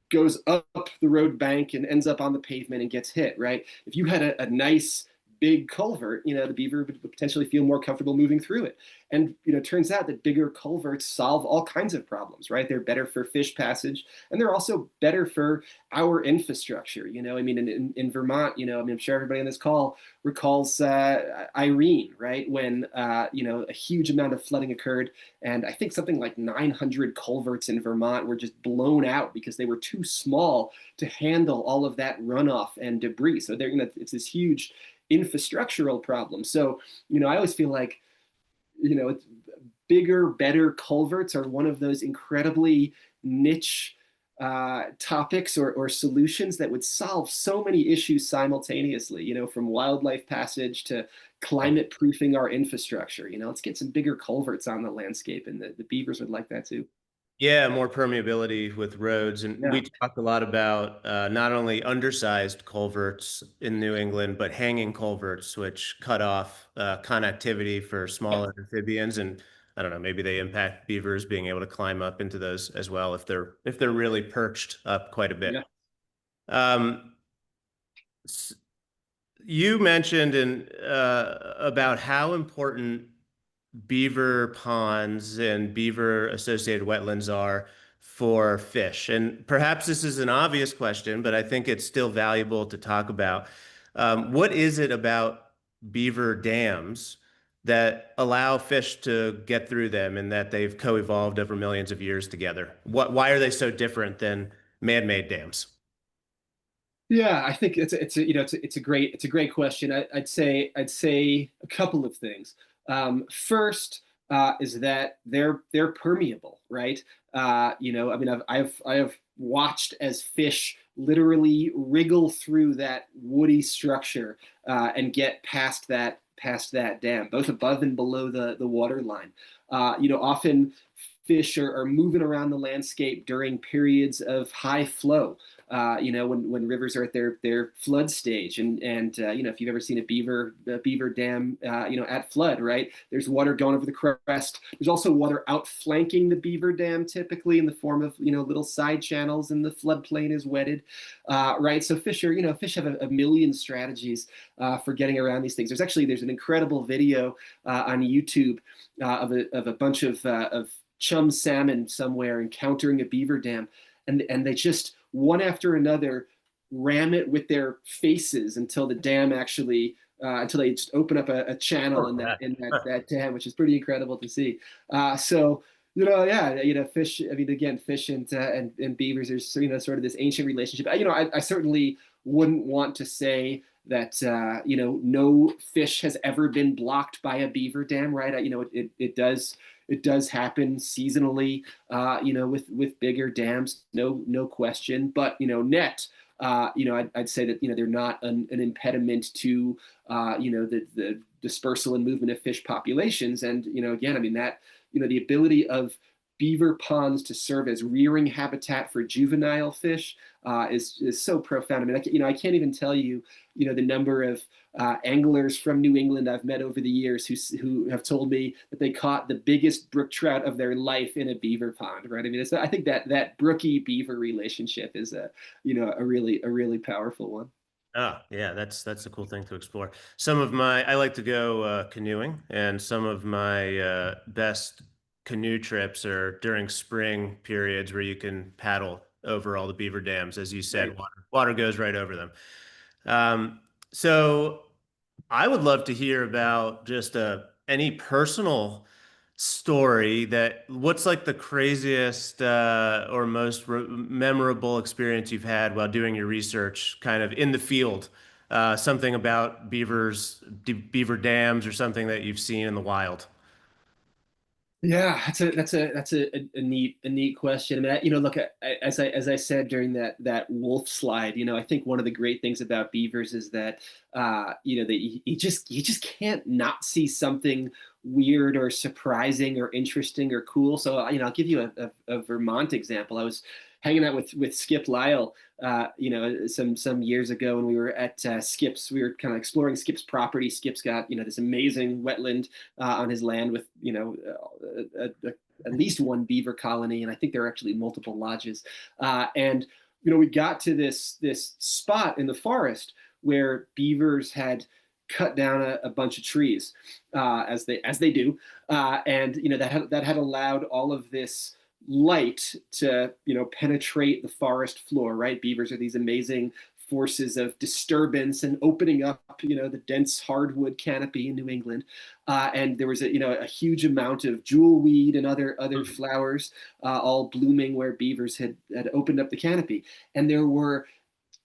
goes up the road bank and ends up on the pavement and gets hit, right? If you had a nice big culvert, the beaver would potentially feel more comfortable moving through it. And it turns out that bigger culverts solve all kinds of problems, right? They're better for fish passage, and they're also better for our infrastructure. I mean, in Vermont, I'm sure everybody on this call recalls Irene, right? When a huge amount of flooding occurred, and I think something like 900 culverts in Vermont were just blown out because they were too small to handle all of that runoff and debris. So it's this huge infrastructural problem. So, I always feel like, it's bigger, better culverts are one of those incredibly niche topics or solutions that would solve so many issues simultaneously, from wildlife passage to climate proofing our infrastructure. Let's get some bigger culverts on the landscape, and the beavers would like that too. Yeah, more permeability with roads. And Yeah. we talked a lot about not only undersized culverts in New England, but hanging culverts, which cut off connectivity for smaller amphibians. And I don't know, maybe they impact beavers being able to climb up into those as well if they're really perched up quite a bit. Yeah. Um, you mentioned about how important beaver ponds and beaver associated wetlands are for fish. And perhaps this is an obvious question, but I think it's still valuable to talk about. What is it about beaver dams that allow fish to get through them and that they've co-evolved over millions of years together? Why are they so different than man-made dams? Yeah, I think it's a great question. I'd say a couple of things. First is that they're permeable, right? I mean, I've watched as fish literally wriggle through that woody structure and get past that dam, both above and below the water line. Often fish are moving around the landscape during periods of high flow. When rivers are at their flood stage, and if you've ever seen a beaver dam, at flood, right? There's water going over the crest. There's also water outflanking the beaver dam, typically in the form of little side channels, and the floodplain is wetted, right? So fish have a million strategies for getting around these things. There's an incredible video on YouTube of a bunch of chum salmon somewhere encountering a beaver dam, and they just one after another ram it with their faces until the dam actually until they just open up a channel in that dam, which is pretty incredible to see. Fish. I mean, again, fish and beavers. There's sort of this ancient relationship. I certainly wouldn't want to say that no fish has ever been blocked by a beaver dam, right? It does happen seasonally, with bigger dams, no question. But net, I'd say that they're not an impediment to the dispersal and movement of fish populations. And again, I mean that the ability of beaver ponds to serve as rearing habitat for juvenile fish is so profound. I mean, I can't even tell you, the number of anglers from New England I've met over the years who have told me that they caught the biggest brook trout of their life in a beaver pond, right? I mean, I think that brookie beaver relationship is a really powerful one. Oh, yeah, that's a cool thing to explore. I like to go canoeing, and some of my best canoe trips are during spring periods where you can paddle over all the beaver dams. As you said, Right. water goes right over them. So I would love to hear about just any personal story what's like the craziest or most memorable experience you've had while doing your research kind of in the field, something about beaver dams or something that you've seen in the wild. Yeah, that's a neat question. I mean, look, as I said during that wolf slide, I think one of the great things about beavers is that that you just can't not see something weird or surprising or interesting or cool. So I'll give you a Vermont example. I was hanging out with Skip Lyle, some years ago when we were at Skip's. We were kind of exploring Skip's property. Skip's got this amazing wetland on his land with at least one beaver colony, and I think there are actually multiple lodges. And we got to this spot in the forest where beavers had cut down a bunch of trees, as they do, and that had allowed all of this light to penetrate the forest floor. Right, beavers are these amazing forces of disturbance and opening up the dense hardwood canopy in New England, and there was a huge amount of jewelweed and other flowers all blooming where beavers had opened up the canopy, and there were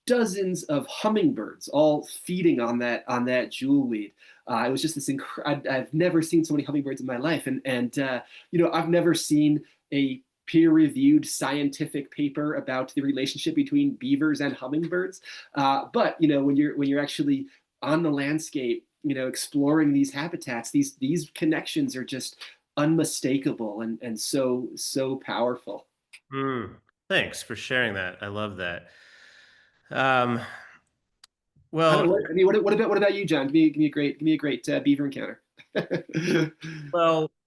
dozens of hummingbirds all feeding on that jewelweed. It was just this I've never seen so many hummingbirds in my life, and I've never seen a peer-reviewed scientific paper about the relationship between beavers and hummingbirds. But when you're actually on the landscape, exploring these habitats, these connections are just unmistakable and so powerful. Thanks for sharing that. I love that. What Well, about you, John? Give me a great beaver encounter.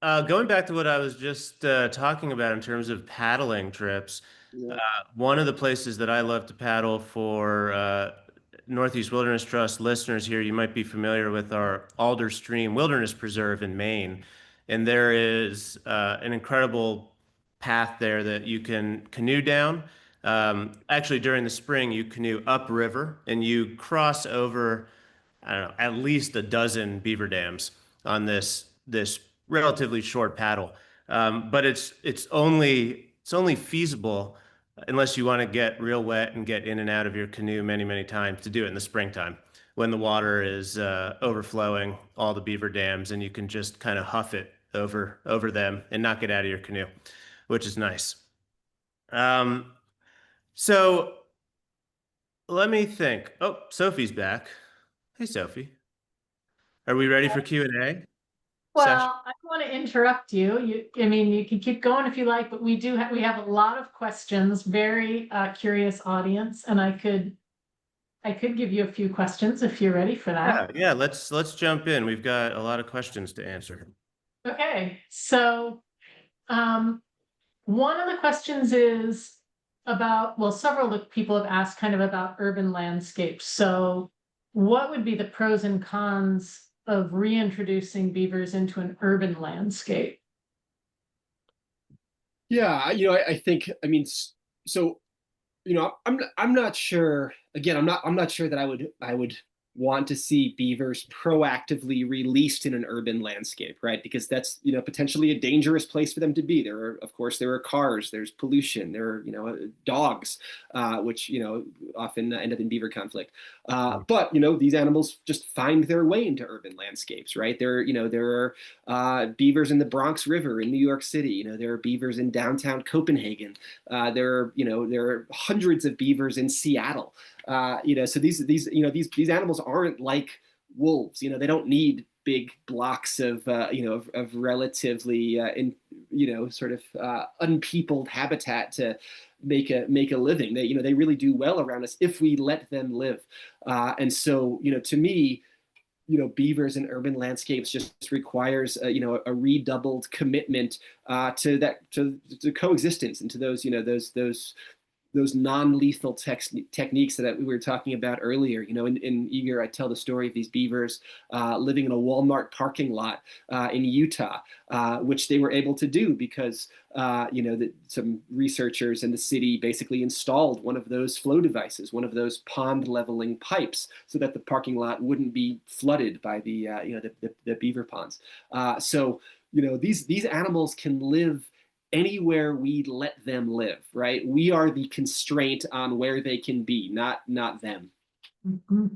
Going back to what I was just talking about in terms of paddling trips, Yeah. one of the places that I love to paddle for Northeast Wilderness Trust listeners here, you might be familiar with our Alder Stream Wilderness Preserve in Maine. And there is an incredible path there that you can canoe down. Actually, during the spring, you canoe upriver and you cross over, I don't know, at least a dozen beaver dams on this relatively short paddle. But it's only feasible unless you want to get real wet and get in and out of your canoe many times, to do it in the springtime when the water is overflowing all the beaver dams and you can just kind of huff it over them and not get out of your canoe, which is nice. So let me think. Oh, Sophie's back. Hey, Sophie. Are we ready for Q&A session? Well, I don't want to interrupt you. You can keep going if you like, but we have a lot of questions, very curious audience, and I could give you a few questions if you're ready for that. Yeah, let's jump in. We've got a lot of questions to answer. Okay, so one of the questions is about, well, several of the people have asked kind of about urban landscapes. So what would be the pros and cons of reintroducing beavers into an urban landscape? Yeah, I think, so, I'm not sure. Again, I'm not sure that I would want to see beavers proactively released in an urban landscape, right? Because that's potentially a dangerous place for them to be. Of course, there are cars, there's pollution, there are dogs, which often end up in beaver conflict. But these animals just find their way into urban landscapes, right? There are beavers in the Bronx River in New York City. There are beavers in downtown Copenhagen. There are hundreds of beavers in Seattle. So these animals aren't like wolves. They don't need big blocks of relatively sort of unpeopled habitat to make a living. They really do well around us if we let them live. And so to me, beavers in urban landscapes just requires a redoubled commitment to coexistence and to those non-lethal techniques that we were talking about earlier. In Eager, I tell the story of these beavers living in a Walmart parking lot in Utah, which they were able to do because some researchers in the city basically installed one of those flow devices, one of those pond leveling pipes, so that the parking lot wouldn't be flooded by the beaver ponds. So these animals can live anywhere we let them live, right? We are the constraint on where they can be, not them. Mm-hmm.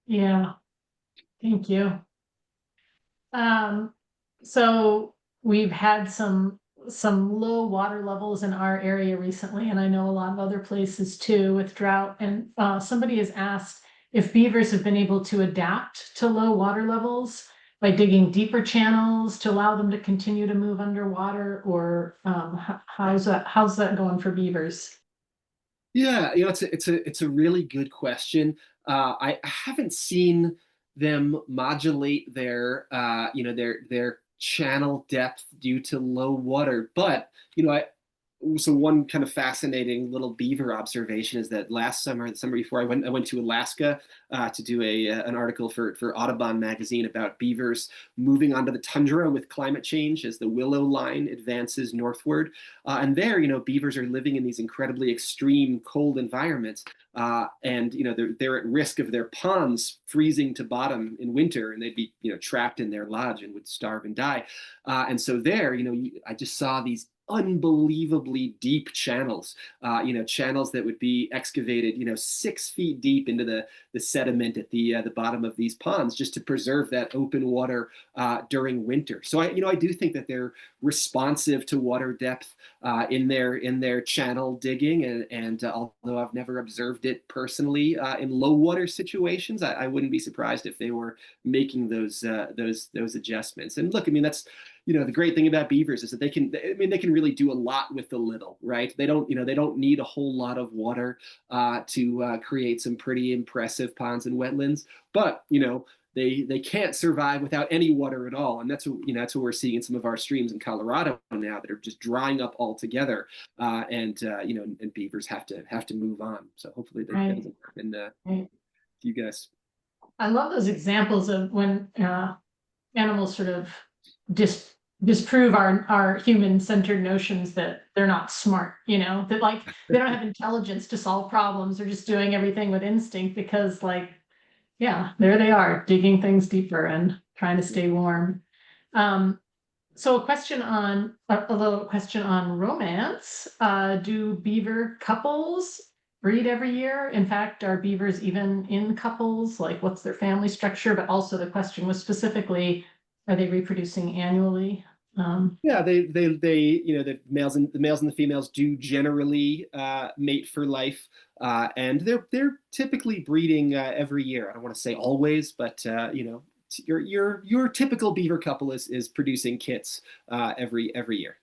Yeah, thank you. So we've had some low water levels in our area recently, and I know a lot of other places too with drought. And somebody has asked if beavers have been able to adapt to low water levels, by digging deeper channels to allow them to continue to move underwater, or how's that going for beavers? Yeah, it's a really good question. I haven't seen them modulate their channel depth due to low water, but I so one kind of fascinating little beaver observation is that last summer, the summer before, I went to Alaska to do an article for Audubon magazine about beavers moving onto the tundra with climate change as the willow line advances northward. And there, beavers are living in these incredibly extreme cold environments. And they're at risk of their ponds freezing to bottom in winter, and they'd be trapped in their lodge and would starve and die. And so there, I just saw these unbelievably deep channels, channels that would be excavated, 6 feet deep into the sediment at the bottom of these ponds, just to preserve that open water during winter. So I do think that they're responsive to water depth in their channel digging, and although I've never observed it personally in low water situations, I wouldn't be surprised if they were making those adjustments. And look, I mean, that's the great thing about beavers is that they can really do a lot with the little, right? They don't need a whole lot of water to create some pretty impressive ponds and wetlands, but they can't survive without any water at all, and that's what we're seeing in some of our streams in Colorado now that are just drying up altogether, and beavers have to move on. So hopefully that doesn't happen to you guys. I love those examples of when animals sort of disprove our human-centered notions that they're not smart, that like they don't have intelligence to solve problems. They're just doing everything with instinct because there they are digging things deeper and trying to stay warm. So a little question on romance. Do beaver couples breed every year? In fact, are beavers even in couples? Like, what's their family structure? But also the question was specifically, are they reproducing annually? Yeah, the males and the females do generally mate for life, and they're typically breeding every year. I don't want to say always, but your typical beaver couple is producing kits every year.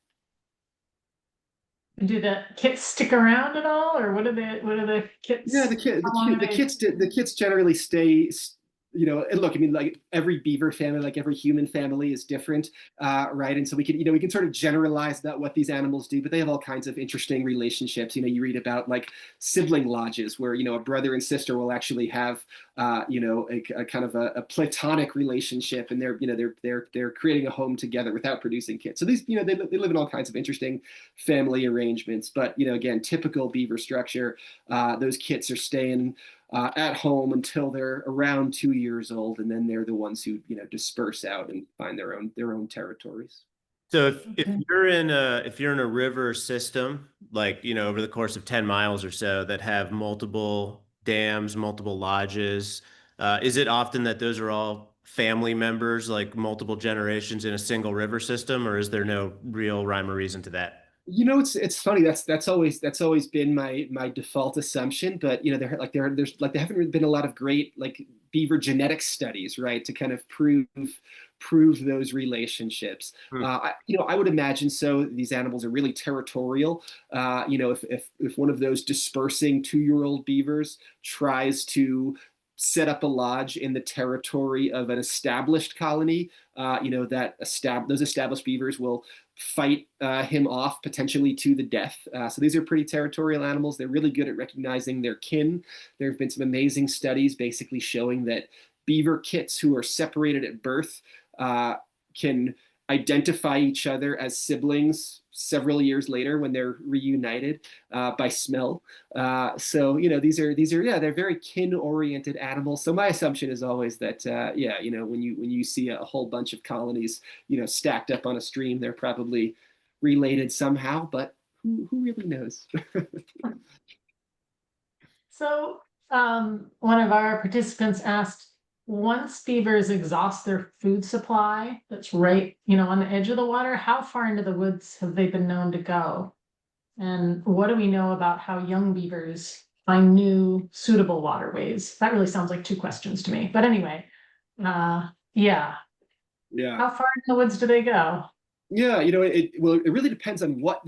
Do the kits stick around at all, or what are the kits? Yeah, the kits generally stay. And look, I mean, like every beaver family, like every human family is different, right? And so we can sort of generalize about what these animals do, but they have all kinds of interesting relationships. You read about like sibling lodges where, a brother and sister will actually have, a kind of a platonic relationship, and they're creating a home together without producing kids. So these, they live in all kinds of interesting family arrangements. But, again, typical beaver structure, those kits are staying at home until they're around 2 years old, and then they're the ones who disperse out and find their own territories. So if you're in a river system, like over the course of 10 miles or so, that have multiple dams, multiple lodges, is it often that those are all family members, like multiple generations in a single river system, or is there no real rhyme or reason to that? It's funny. That's always been my default assumption. But there haven't really been a lot of great like beaver genetic studies, right, to kind of prove those relationships. I would imagine so. These animals are really territorial. If one of those dispersing 2-year-old beavers tries to set up a lodge in the territory of an established colony, those established beavers will fight him off potentially to the death. So these are pretty territorial animals. They're really good at recognizing their kin. There have been some amazing studies basically showing that beaver kits who are separated at birth can identify each other as siblings several years later when they're reunited by smell. So these are they're very kin-oriented animals. So my assumption is always that when you see a whole bunch of colonies stacked up on a stream, they're probably related somehow. But who really knows? So one of our participants asked, once beavers exhaust their food supply that's right, on the edge of the water, how far into the woods have they been known to go? And what do we know about how young beavers find new suitable waterways? That really sounds like 2 questions to me. But anyway, yeah. Yeah. How far in the woods do they go? Yeah, it really depends on what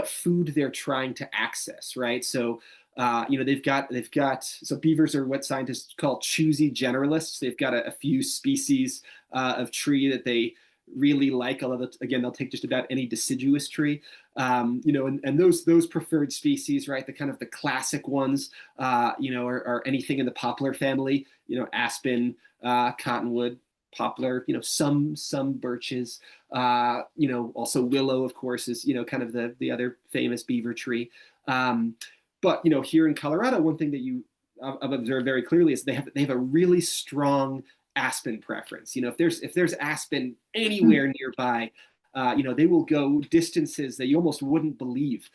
food they're trying to access, right? So, so beavers are what scientists call choosy generalists. They've got a few species of tree that they really like. Although again, they'll take just about any deciduous tree. And those preferred species, right? The kind of the classic ones, are anything in the poplar family. Aspen, cottonwood, poplar. Some birches. Also willow, of course, is kind of the other famous beaver tree. But here in Colorado, one thing that I've observed very clearly is they have a really strong aspen preference. If there's aspen anywhere nearby, they will go distances that you almost wouldn't believe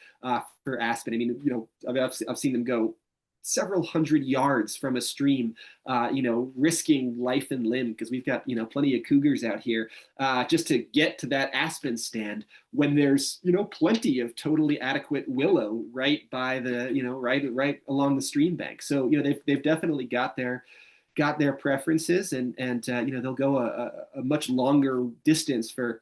for aspen. I mean, I've seen them go several hundred yards from a stream, risking life and limb because we've got plenty of cougars out here just to get to that aspen stand when there's plenty of totally adequate willow right by the right along the stream bank. So they've definitely got their preferences, and they'll go a much longer distance for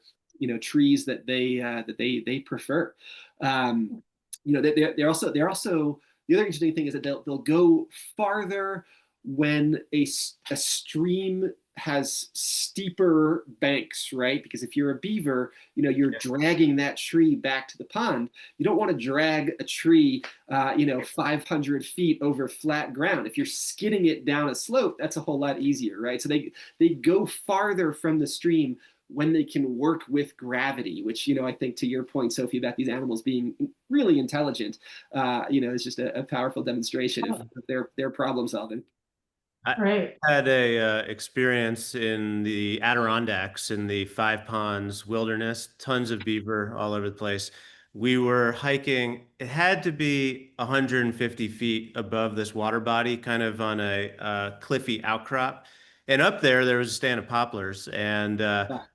trees that they prefer. They're also the other interesting thing is that they'll go farther when a stream has steeper banks, right? Because if you're a beaver, you're dragging that tree back to the pond. You don't want to drag a tree, 500 feet over flat ground. If you're skidding it down a slope, that's a whole lot easier, right? So they go farther from the stream when they can work with gravity, which, I think to your point, Sophie, about these animals being really intelligent, is just a powerful demonstration of their problem solving. I had a experience in the Adirondacks in the Five Ponds wilderness, tons of beaver all over the place. We were hiking, it had to be 150 feet above this water body, kind of on a cliffy outcrop. And up there was a stand of poplars, and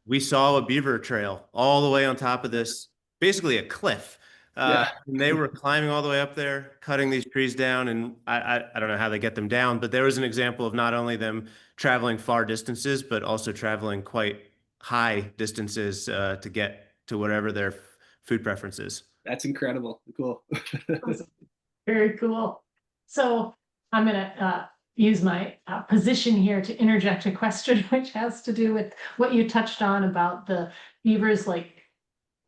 we saw a beaver trail all the way on top of this, basically a cliff. And they were climbing all the way up there, cutting these trees down, and I don't know how they get them down, but there was an example of not only them traveling far distances, but also traveling quite high distances to get to whatever their food preference is. That's incredible. Cool. Very cool. So I'm going to use my position here to interject a question, which has to do with what you touched on about the beavers, like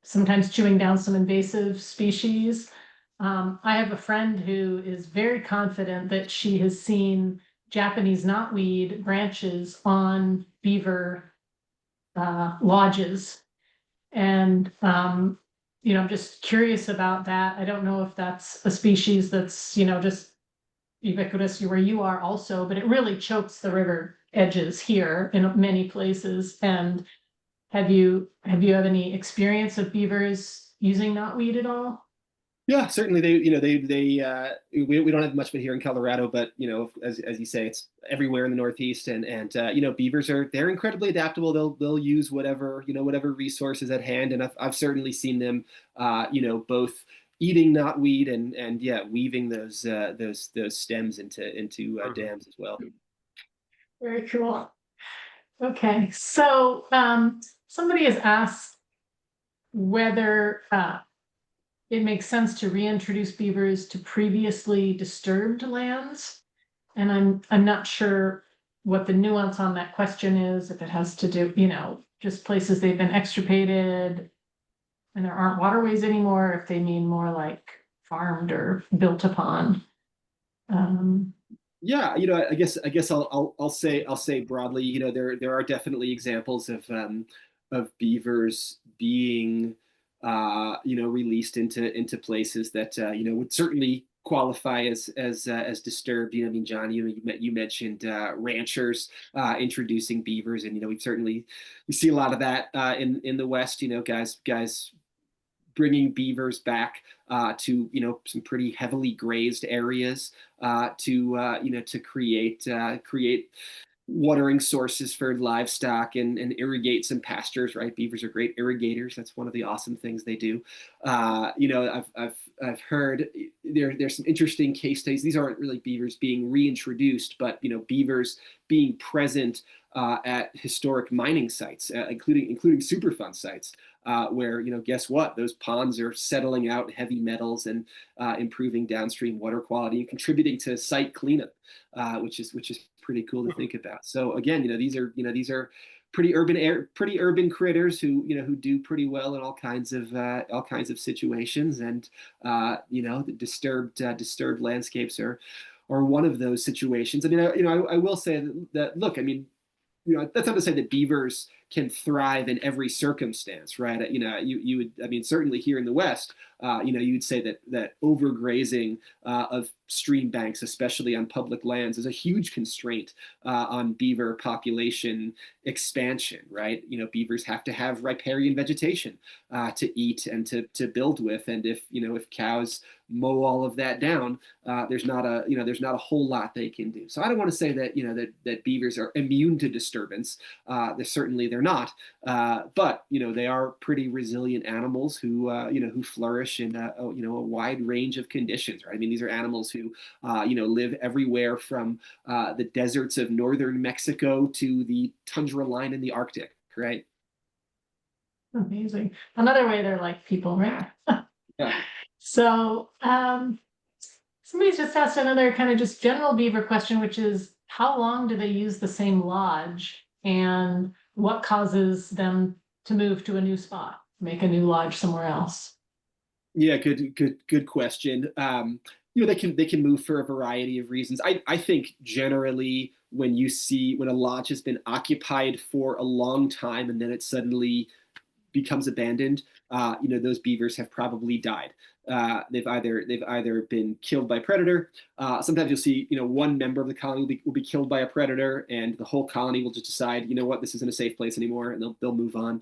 sometimes chewing down some invasive species. I have a friend who is very confident that she has seen Japanese knotweed branches on beaver lodges. And, I'm just curious about that. I don't know if that's a species that's, just ubiquitous where you are also, but it really chokes the river edges here in many places. And have you had any experience of beavers using knotweed at all? Yeah, certainly. We don't have much of it here in Colorado, but as you say, it's everywhere in the Northeast, and beavers they're incredibly adaptable. They'll use whatever resources at hand, and I've certainly seen them, both eating knotweed and weaving those stems into dams as well. Very cool. Okay, so somebody has asked whether it makes sense to reintroduce beavers to previously disturbed lands, and I'm not sure what the nuance on that question is. If it has to do, just places they've been extirpated and there aren't waterways anymore, if they mean more like farmed or built upon. Yeah, I guess I'll say broadly, there are definitely examples of beavers being released into places that would certainly qualify as disturbed. I mean, John, you mentioned ranchers introducing beavers, and we see a lot of that in the West. Guys bringing beavers back to some pretty heavily grazed areas to create watering sources for livestock and irrigate some pastures, right? Beavers are great irrigators. That's one of the awesome things they do. I've heard there's some interesting case studies. These aren't really beavers being reintroduced, but beavers being present at historic mining sites, including Superfund sites, where, guess what? Those ponds are settling out heavy metals and improving downstream water quality and contributing to site cleanup, which is pretty cool to think about. So again, these are pretty urban critters who do pretty well in all kinds of situations, and the disturbed landscapes are one of those situations. I mean, I will say that look, I mean, that's not to say that beavers can thrive in every circumstance, right? You would, I mean, certainly here in the West, you'd say that overgrazing of stream banks, especially on public lands, is a huge constraint on beaver population expansion, right? Beavers have to have riparian vegetation to eat and to build with, and if cows mow all of that down, there's not a whole lot they can do. So I don't want to say that beavers are immune to disturbance. They're not, but they are pretty resilient animals who flourish in a wide range of conditions, right? I mean, these are animals who live everywhere from the deserts of northern Mexico to the tundra line in the Arctic, right? Amazing. Another way they're like people, right? Yeah. So somebody's just asked another kind of just general beaver question, which is how long do they use the same lodge, and what causes them to move to a new spot, make a new lodge somewhere else? Yeah, good question. They can move for a variety of reasons. I think generally when a lodge has been occupied for a long time and then it suddenly becomes abandoned, those beavers have probably died. They've either been killed by a predator. Sometimes you'll see, one member of the colony will be killed by a predator, and the whole colony will just decide, what, this isn't a safe place anymore, and they'll move on.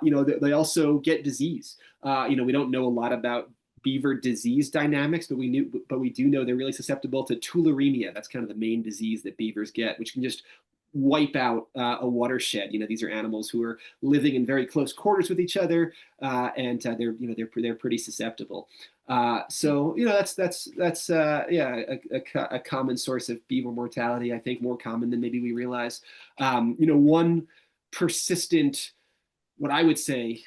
They also get disease. We don't know a lot about beaver disease dynamics, but we do know they're really susceptible to tularemia. That's kind of the main disease that beavers get, which can just wipe out a watershed. These are animals who are living in very close quarters with each other, and they're pretty susceptible. So that's a common source of beaver mortality. I think more common than maybe we realize. One persistent, what I would say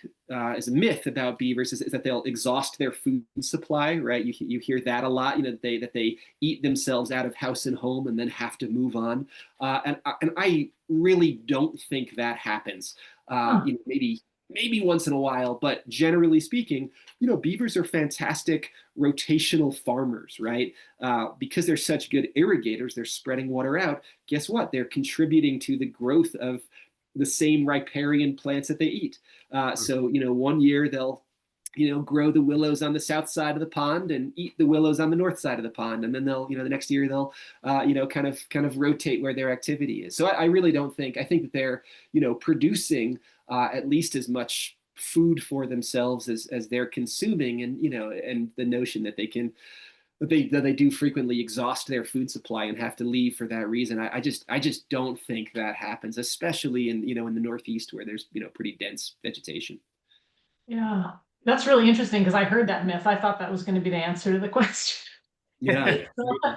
is a myth about beavers is that they'll exhaust their food supply, right? You hear that a lot, that they eat themselves out of house and home and then have to move on. And I really don't think that happens. Maybe once in a while, but generally speaking, beavers are fantastic rotational farmers, right? Because they're such good irrigators, they're spreading water out. Guess what? They're contributing to the growth of the same riparian plants that they eat. So, one year they'll, grow the willows on the south side of the pond and eat the willows on the north side of the pond. And then they'll, the next year they'll, kind of rotate where their activity is. So I really don't think, I think that they're, producing at least as much food for themselves as they're consuming. And, and the notion that they do frequently exhaust their food supply and have to leave for that reason. I just don't think that happens, especially in in the Northeast where there's pretty dense vegetation. Yeah, that's really interesting because I heard that myth. I thought that was going to be the answer to the question. Yeah,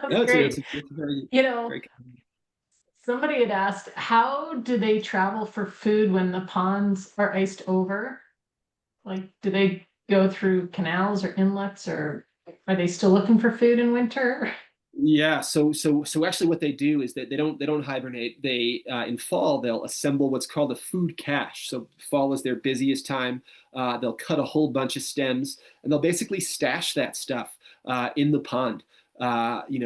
That's great. it's very, very Somebody had asked, how do they travel for food when the ponds are iced over? Like, do they go through canals or inlets, or are they still looking for food in winter? Yeah, so actually what they do is that they don't hibernate. They in fall they'll assemble what's called a food cache. So fall is their busiest time. They'll cut a whole bunch of stems and they'll basically stash that stuff in the pond.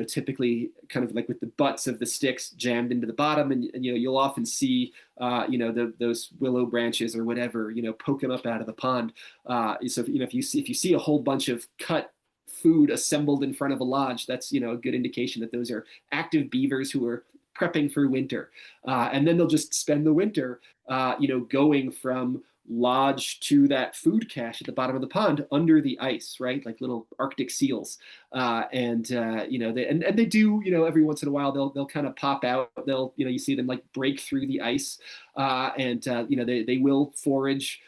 Typically kind of like with the butts of the sticks jammed into the bottom, and you'll often see those willow branches or whatever poking up out of the pond. So if you see a whole bunch of cut food assembled in front of a lodge, that's a good indication that those are active beavers who are prepping for winter. And then they'll just spend the winter going from lodge to that food cache at the bottom of the pond under the ice, right? Like little Arctic seals. And they do, every once in a while they'll kind of pop out. They'll, you see them like break through the ice. They will forage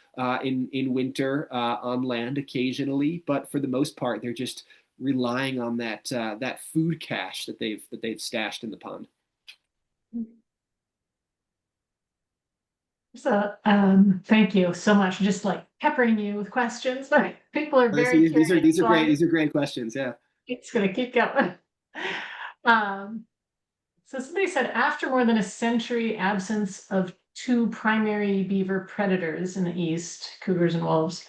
in winter on land occasionally, but for the most part, they're just relying on that food cache that they've stashed in the pond. So, thank you so much. Just like peppering you with questions. Like people are very curious, These are so great. These are great questions. Yeah. it's gonna keep going. Um, so somebody said after more than a century absence of two primary beaver predators in the east, cougars and wolves,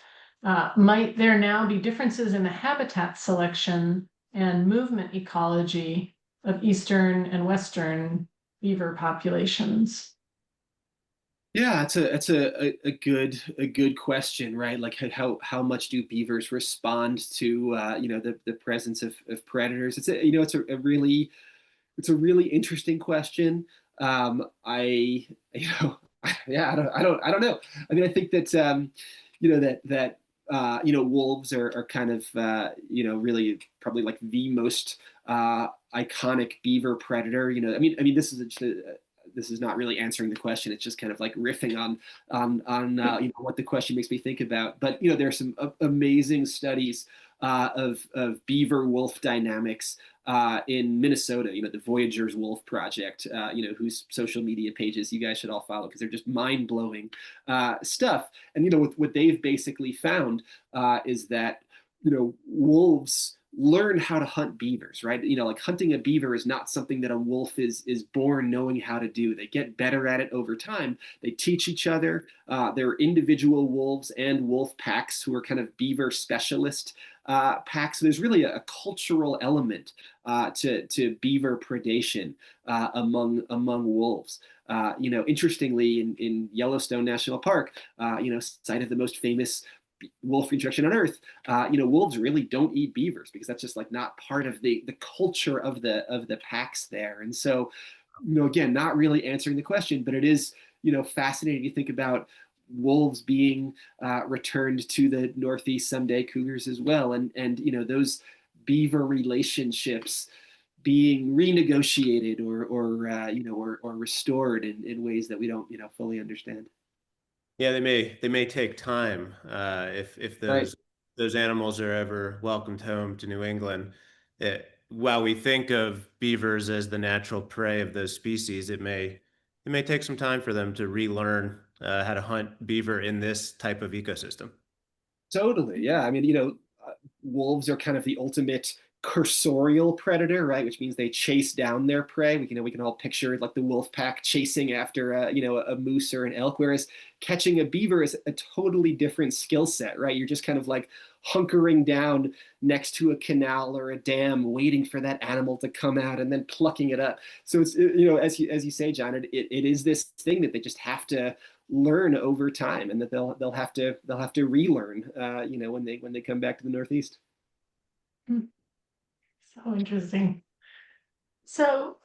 might there now be differences in the habitat selection and movement ecology of eastern and western beaver populations? Yeah, it's a good question, right? Like how much do beavers respond to the presence of predators? It's a really interesting question. I yeah, I don't know. I mean, I think that wolves are kind of really probably like the most iconic beaver predator. This is not really answering the question. It's just kind of like riffing on what the question makes me think about. But there's some amazing studies of beaver wolf dynamics in Minnesota. The Voyagers Wolf Project. Whose social media pages you guys should all follow because they're just mind blowing stuff. And what they've basically found is that wolves learn how to hunt beavers, right? Like hunting a beaver is not something that a wolf is born knowing how to do. They get better at it over time. They teach each other. There are individual wolves and wolf packs who are kind of beaver specialist packs. So there's really a cultural element to beaver predation among wolves. Interestingly, in Yellowstone National Park, site of the most famous wolf reintroduction on Earth, wolves really don't eat beavers because that's just like not part of the culture of the packs there. And so, again, not really answering the question, but it is fascinating to think about wolves being returned to the Northeast someday, cougars as well, and those beaver relationships being renegotiated or restored in ways that we don't fully understand. Yeah, they may take time if Right. those animals are ever welcomed home to New England. While we think of beavers as the natural prey of those species, it may take some time for them to relearn how to hunt beaver in this type of ecosystem. Totally. Yeah. I mean, wolves are kind of the ultimate cursorial predator, right? Which means they chase down their prey. We can all picture like the wolf pack chasing after a moose or an elk, whereas catching a beaver is a totally different skill set, right? You're just kind of like hunkering down next to a canal or a dam, waiting for that animal to come out and then plucking it up. So it's as you say, John, it is this thing that they just have to learn over time, and that they'll have to relearn when they come back to the Northeast. So interesting. So,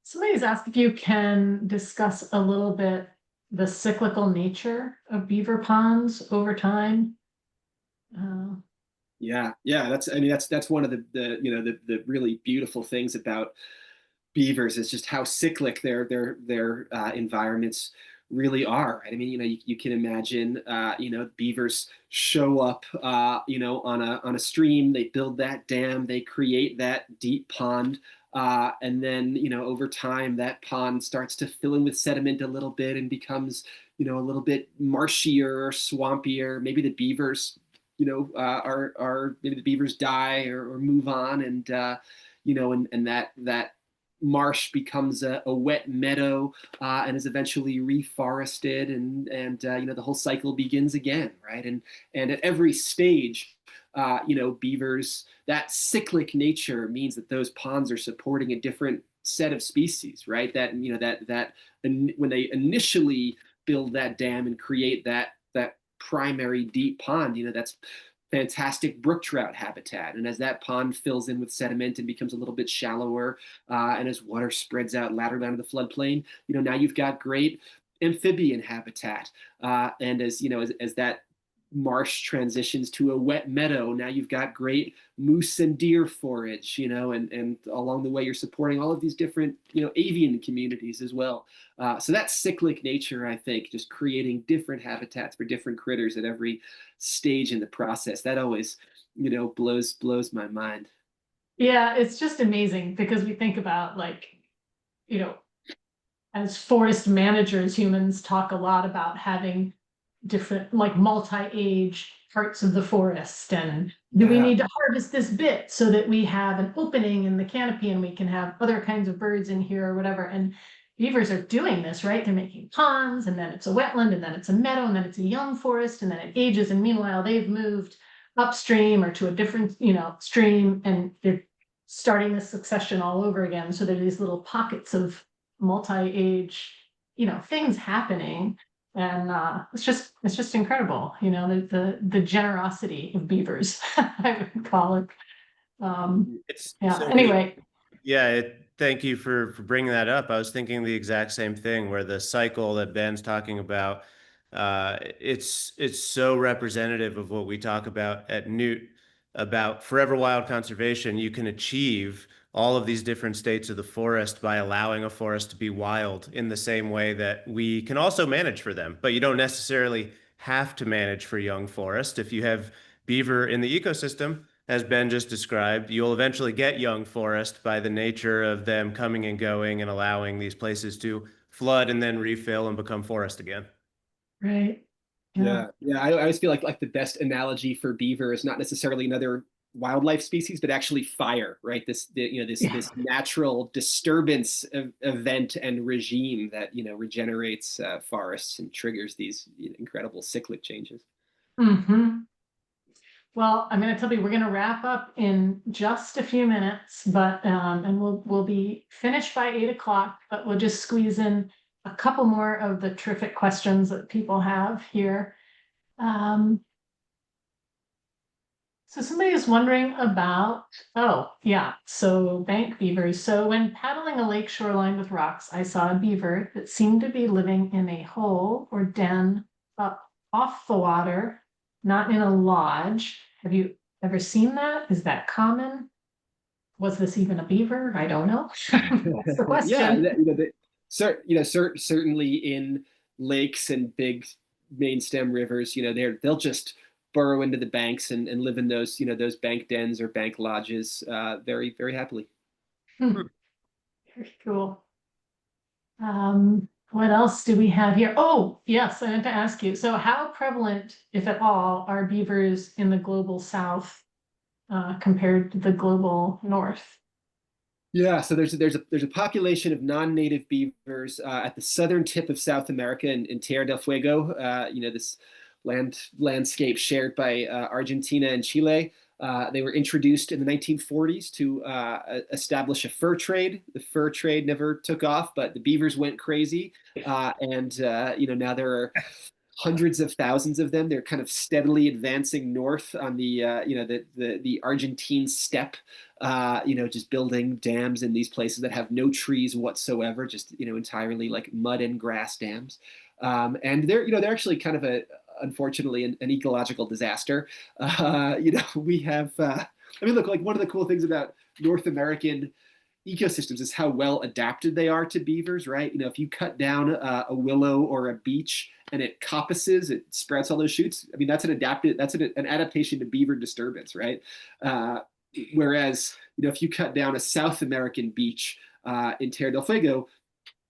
somebody's asked if you can discuss a little bit the cyclical nature of beaver ponds over time. Yeah, that's one of the really beautiful things about beavers is just how cyclic their environments really are. Right? I mean, you can imagine, beavers show up, on a stream. They build that dam. They create that deep pond. And then, over time, that pond starts to fill in with sediment a little bit and becomes, a little bit marshier or swampier. Maybe the beavers, are maybe the beavers die or move on, and and that marsh becomes a wet meadow and is eventually reforested, and the whole cycle begins again, right? And at every stage, beavers, that cyclic nature means that those ponds are supporting a different set of species, right? That when they initially build that dam and create that primary deep pond, that's fantastic brook trout habitat. And as that pond fills in with sediment and becomes a little bit shallower, and as water spreads out laterally down to the floodplain, now you've got great amphibian habitat. And as that marsh transitions to a wet meadow, now you've got great moose and deer forage, and along the way you're supporting all of these different, avian communities as well. So that cyclic nature, I think, just creating different habitats for different critters at every stage in the process, that always, blows my mind. Yeah, it's just amazing because we think about like, you know, as forest managers, humans talk a lot about having different, like multi-age parts of the forest, and do we Yeah. need to harvest this bit so that we have an opening in the canopy and we can have other kinds of birds in here or whatever. And beavers are doing this, right? They're making ponds, and then it's a wetland, and then it's a meadow, and then it's a young forest, and then it ages, and meanwhile they've moved upstream or to a different, stream, and they're starting this succession all over again. So there are these little pockets of multi-age, things happening. And it's just incredible, the generosity of beavers, I would call it. It's Yeah, so anyway. Yeah, thank you for bringing that up. I was thinking the exact same thing, where the cycle that Ben's talking about, it's so representative of what we talk about at Newt about forever wild conservation. You can achieve all of these different states of the forest by allowing a forest to be wild in the same way that we can also manage for them. But you don't necessarily have to manage for young forest. If you have beaver in the ecosystem, as Ben just described, you'll eventually get young forest by the nature of them coming and going and allowing these places to flood and then refill and become forest again. Right. Yeah, yeah. I always feel like the best analogy for beaver is not necessarily another wildlife species, but actually fire, right? This natural disturbance event and regime that regenerates forests and triggers these incredible cyclic changes. Mm-hmm. Well, I'm going to tell you, we're going to wrap up in just a few minutes, but and we'll be finished by 8 o'clock. But we'll just squeeze in a couple more of the terrific questions that people have here. So somebody is wondering about, oh yeah, so bank beavers. So when paddling a lake shoreline with rocks, I saw a beaver that seemed to be living in a hole or den up off the water, not in a lodge. Have you ever seen that? Is that common? Was this even a beaver? I don't know. That's the Yeah, question. certainly in lakes and big main stem rivers, they'll just burrow into the banks and live in those bank dens or bank lodges very, very happily. Very cool. What else do we have here? Oh, yes, I meant to ask you. So how prevalent, if at all, are beavers in the global south compared to the global north? Yeah, so there's a population of non-native beavers at the southern tip of South America in Tierra del Fuego. This landscape shared by Argentina and Chile. They were introduced in the 1940s to establish a fur trade. The fur trade never took off, but the beavers went crazy, and now there are hundreds of thousands of them. They're kind of steadily advancing north on the Argentine steppe, just building dams in these places that have no trees whatsoever, just entirely like mud and grass dams. And they're actually kind of unfortunately an ecological disaster. We have look, like one of the cool things about North American ecosystems is how well adapted they are to beavers, right? If you cut down a willow or a beech and it coppices, it sprouts all those shoots. I mean, that's an adaptation to beaver disturbance, right? Whereas, if you cut down a South American beech in Tierra del Fuego,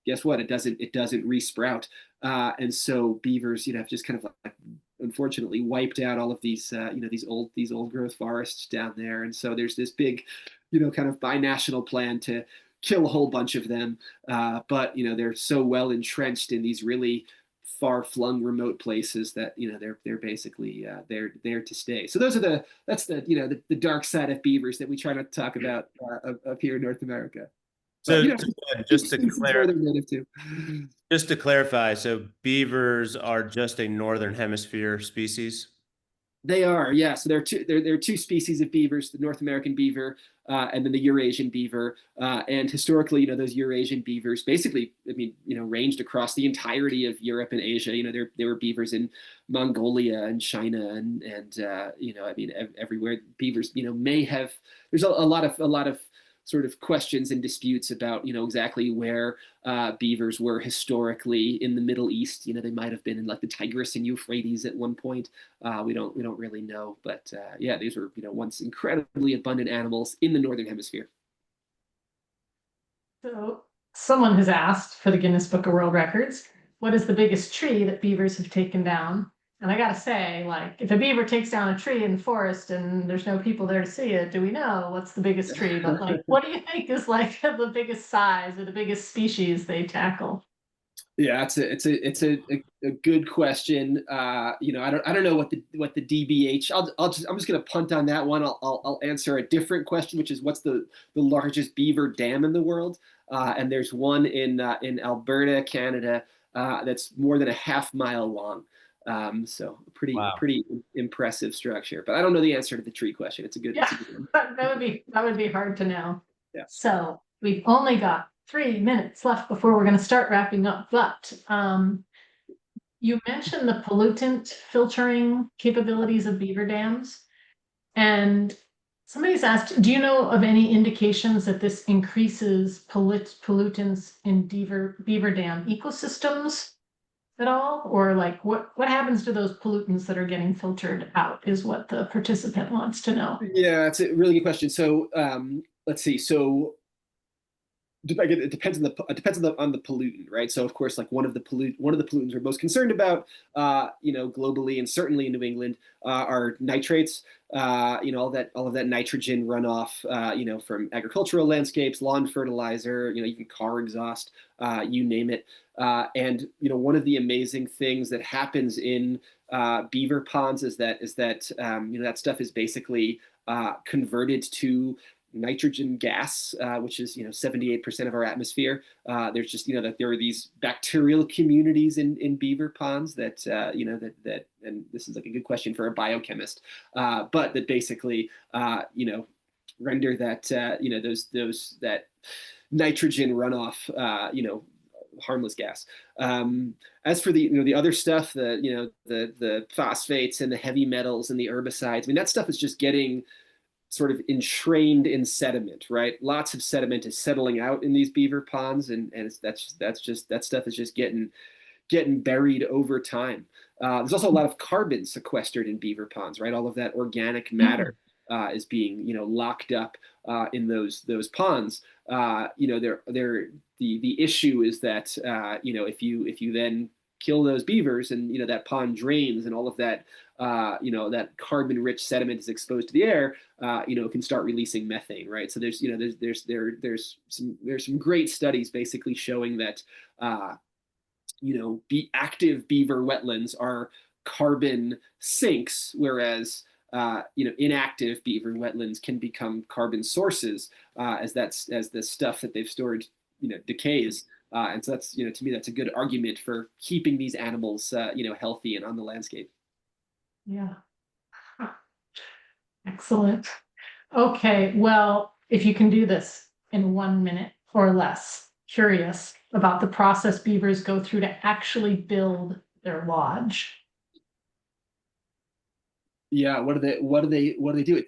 guess what? It doesn't resprout. And so beavers, have just kind of like, unfortunately wiped out all of these, these old growth forests down there. And so there's this big, kind of binational plan to kill a whole bunch of them. But they're so well entrenched in these really far-flung remote places that they're basically they're there to stay. So that's the dark side of beavers that we try not to talk about up here in North America. So, But, just to clarify, so beavers are just a northern hemisphere species? They are, yeah. So there are two species of beavers: the North American beaver and then the Eurasian beaver. And historically, those Eurasian beavers basically, ranged across the entirety of Europe and Asia. There were beavers in Mongolia and China and everywhere. Beavers, may have. There's a lot of sort of questions and disputes about exactly where beavers were historically in the Middle East. They might have been in like the Tigris and Euphrates at one point. We don't really know, but yeah, these were once incredibly abundant animals in the northern hemisphere. So someone has asked for the Guinness Book of World Records, what is the biggest tree that beavers have taken down? And I gotta say, like, if a beaver takes down a tree in the forest and there's no people there to see it, do we know what's the biggest tree? But like, what do you think is like the biggest size or the biggest species they tackle? Yeah, it's a good question. I don't know what the DBH. I'm just gonna punt on that one. I'll answer a different question, which is what's the largest beaver dam in the world? And there's one in Alberta, Canada, that's more than a half-mile long. So Wow. pretty impressive structure. But I don't know the answer to the tree question. Yeah, It's a good one. that would be hard to know. Yeah. So we've only got 3 minutes left before we're going to start wrapping up. But you mentioned the pollutant filtering capabilities of beaver dams, and somebody's asked, do you know of any indications that this increases pollutants in beaver dam ecosystems at all? Or like what happens to those pollutants that are getting filtered out is what the participant wants to know. Yeah, it's a really good question. So let's see. So it depends on the pollutant, right? So of course, like one of the pollutants we're most concerned about, globally and certainly in New England, are nitrates. All of that nitrogen runoff, from agricultural landscapes, lawn fertilizer, even car exhaust, you name it. And one of the amazing things that happens in beaver ponds is that that stuff is basically converted to nitrogen gas, which is 78% of our atmosphere. There's just that there are these bacterial communities in beaver ponds that and this is like a good question for a biochemist, but that basically render that that nitrogen runoff harmless gas. As for the other stuff, the phosphates and the heavy metals and the herbicides, I mean that stuff is just getting sort of entrained in sediment, right? Lots of sediment is settling out in these beaver ponds, and that stuff is just getting buried over time. There's also a lot of carbon sequestered in beaver ponds, right? All of that organic matter is being locked up in those ponds. The issue is that if you then kill those beavers and that pond drains and all of that that carbon rich sediment is exposed to the air, it can start releasing methane, right? So there's some great studies basically showing that active beaver wetlands are carbon sinks, whereas inactive beaver wetlands can become carbon sources as the stuff that they've stored decays. And so that's to me that's a good argument for keeping these animals healthy and on the landscape. Yeah. Excellent. Okay, well, if you can do this in 1 minute or less, curious about the process beavers go through to actually build their lodge. Yeah, what do they do?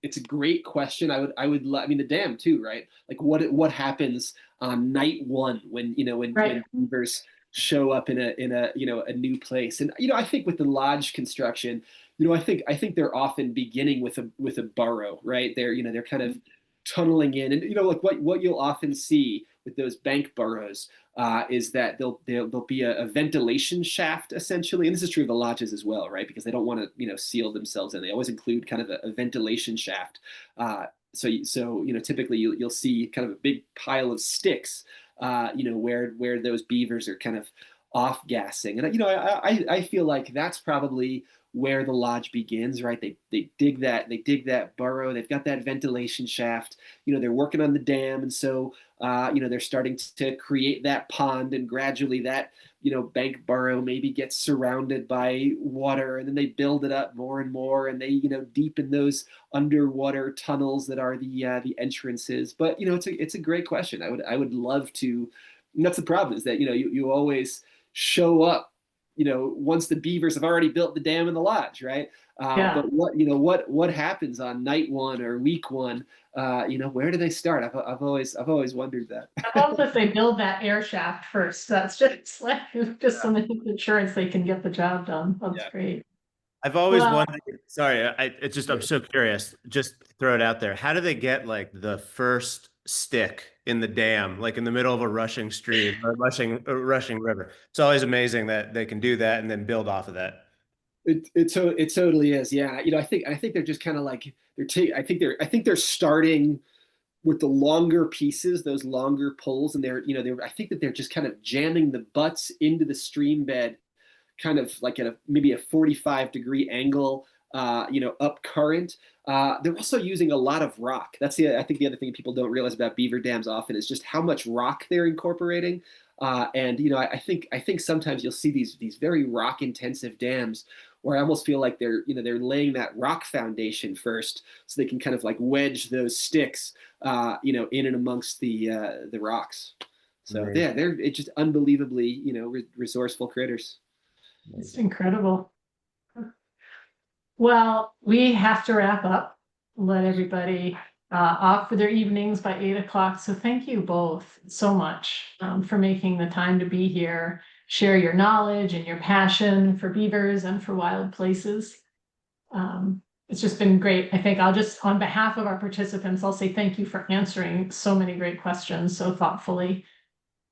It's a great question. I mean the dam too, right? Like what happens on night one when Right. when beavers show up in a new place. And I think with the lodge construction, I think they're often beginning with a burrow, right? They're kind of tunneling in, and like what you'll often see with those bank burrows is that there'll be a ventilation shaft essentially, and this is true of the lodges as well, right? Because they don't want to seal themselves in. They always include kind of a ventilation shaft. So typically you'll see kind of a big pile of sticks, where those beavers are kind of off gassing, and I feel like that's probably where the lodge begins, right? They dig that burrow. They've got that ventilation shaft. They're working on the dam, and so they're starting to create that pond, and gradually that bank burrow maybe gets surrounded by water, and then they build it up more and more, and they deepen those underwater tunnels that are the entrances. But it's a great question. I would love to. And that's the problem, is that you always show up once the beavers have already built the dam and the lodge, right? Yeah. But what happens on night one or week one? Where do they start? I've always wondered that. I love that they build that air shaft first. That's just like just some insurance they can get the job done. That's Yeah. great. I've always Well, wondered, sorry, I'm so curious, just throw it out there. How do they get like the first stick in the dam, like in the middle of a rushing stream or rushing river. It's always amazing that they can do that and then build off of that. It totally is. Yeah. I think they're just kind of like I think they're starting with the longer pieces, those longer poles, and I think that they're just kind of jamming the butts into the stream bed, kind of like at maybe a 45-degree angle, up current. They're also using a lot of rock. I think the other thing people don't realize about beaver dams often is just how much rock they're incorporating. I think sometimes you'll see these very rock intensive dams where I almost feel like they're laying that rock foundation first, so they can kind of like wedge those sticks, in and amongst the rocks. So Right. yeah, they're just unbelievably, resourceful critters. It's incredible. Well, we have to wrap up, let everybody off for their evenings by 8 o'clock. So thank you both so much for making the time to be here, share your knowledge and your passion for beavers and for wild places. It's just been great. I think on behalf of our participants, I'll say thank you for answering so many great questions so thoughtfully.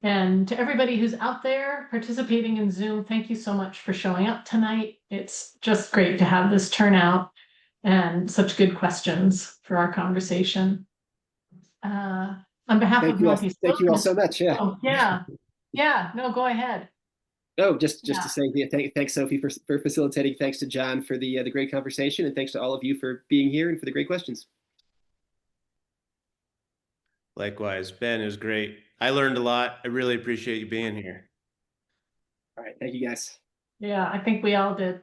And to everybody who's out there participating in Zoom, thank you so much for showing up tonight. It's just great to have this turnout and such good questions for our conversation. On behalf of Northeast Thank you all so much. Yeah. Oh, yeah. No, go ahead. No, just to say, thanks Sophie for facilitating. Thanks to John for the great conversation, and thanks to all of you for being here and for the great questions. Likewise, Ben, it was great. I learned a lot. I really appreciate you being here. All right, thank you guys. Yeah, I think we all did.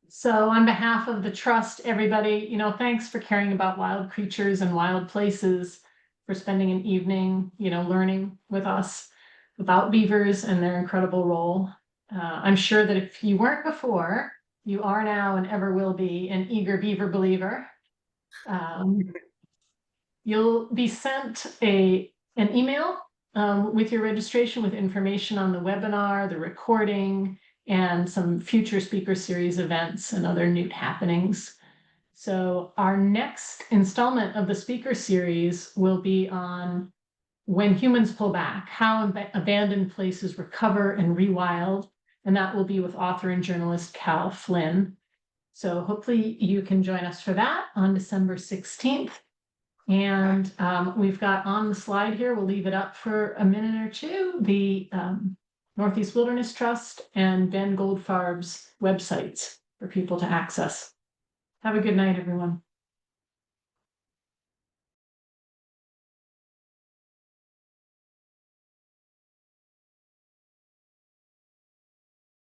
So on behalf of the trust, everybody, thanks for caring about wild creatures and wild places, for spending an evening, learning with us about beavers and their incredible role. I'm sure that if you weren't before, you are now and ever will be an eager beaver believer. You'll be sent an email with your registration with information on the webinar, the recording, and some future speaker series events and other Newt happenings. So our next installment of the speaker series will be on When Humans Pull Back, How Abandoned Places Recover and Rewild, and that will be with author and journalist Cal Flynn. So hopefully you can join us for that on December 16th. And we've got on the slide here, we'll leave it up for a minute or two, the Northeast Wilderness Trust and Ben Goldfarb's websites for people to access. Have a good night, everyone.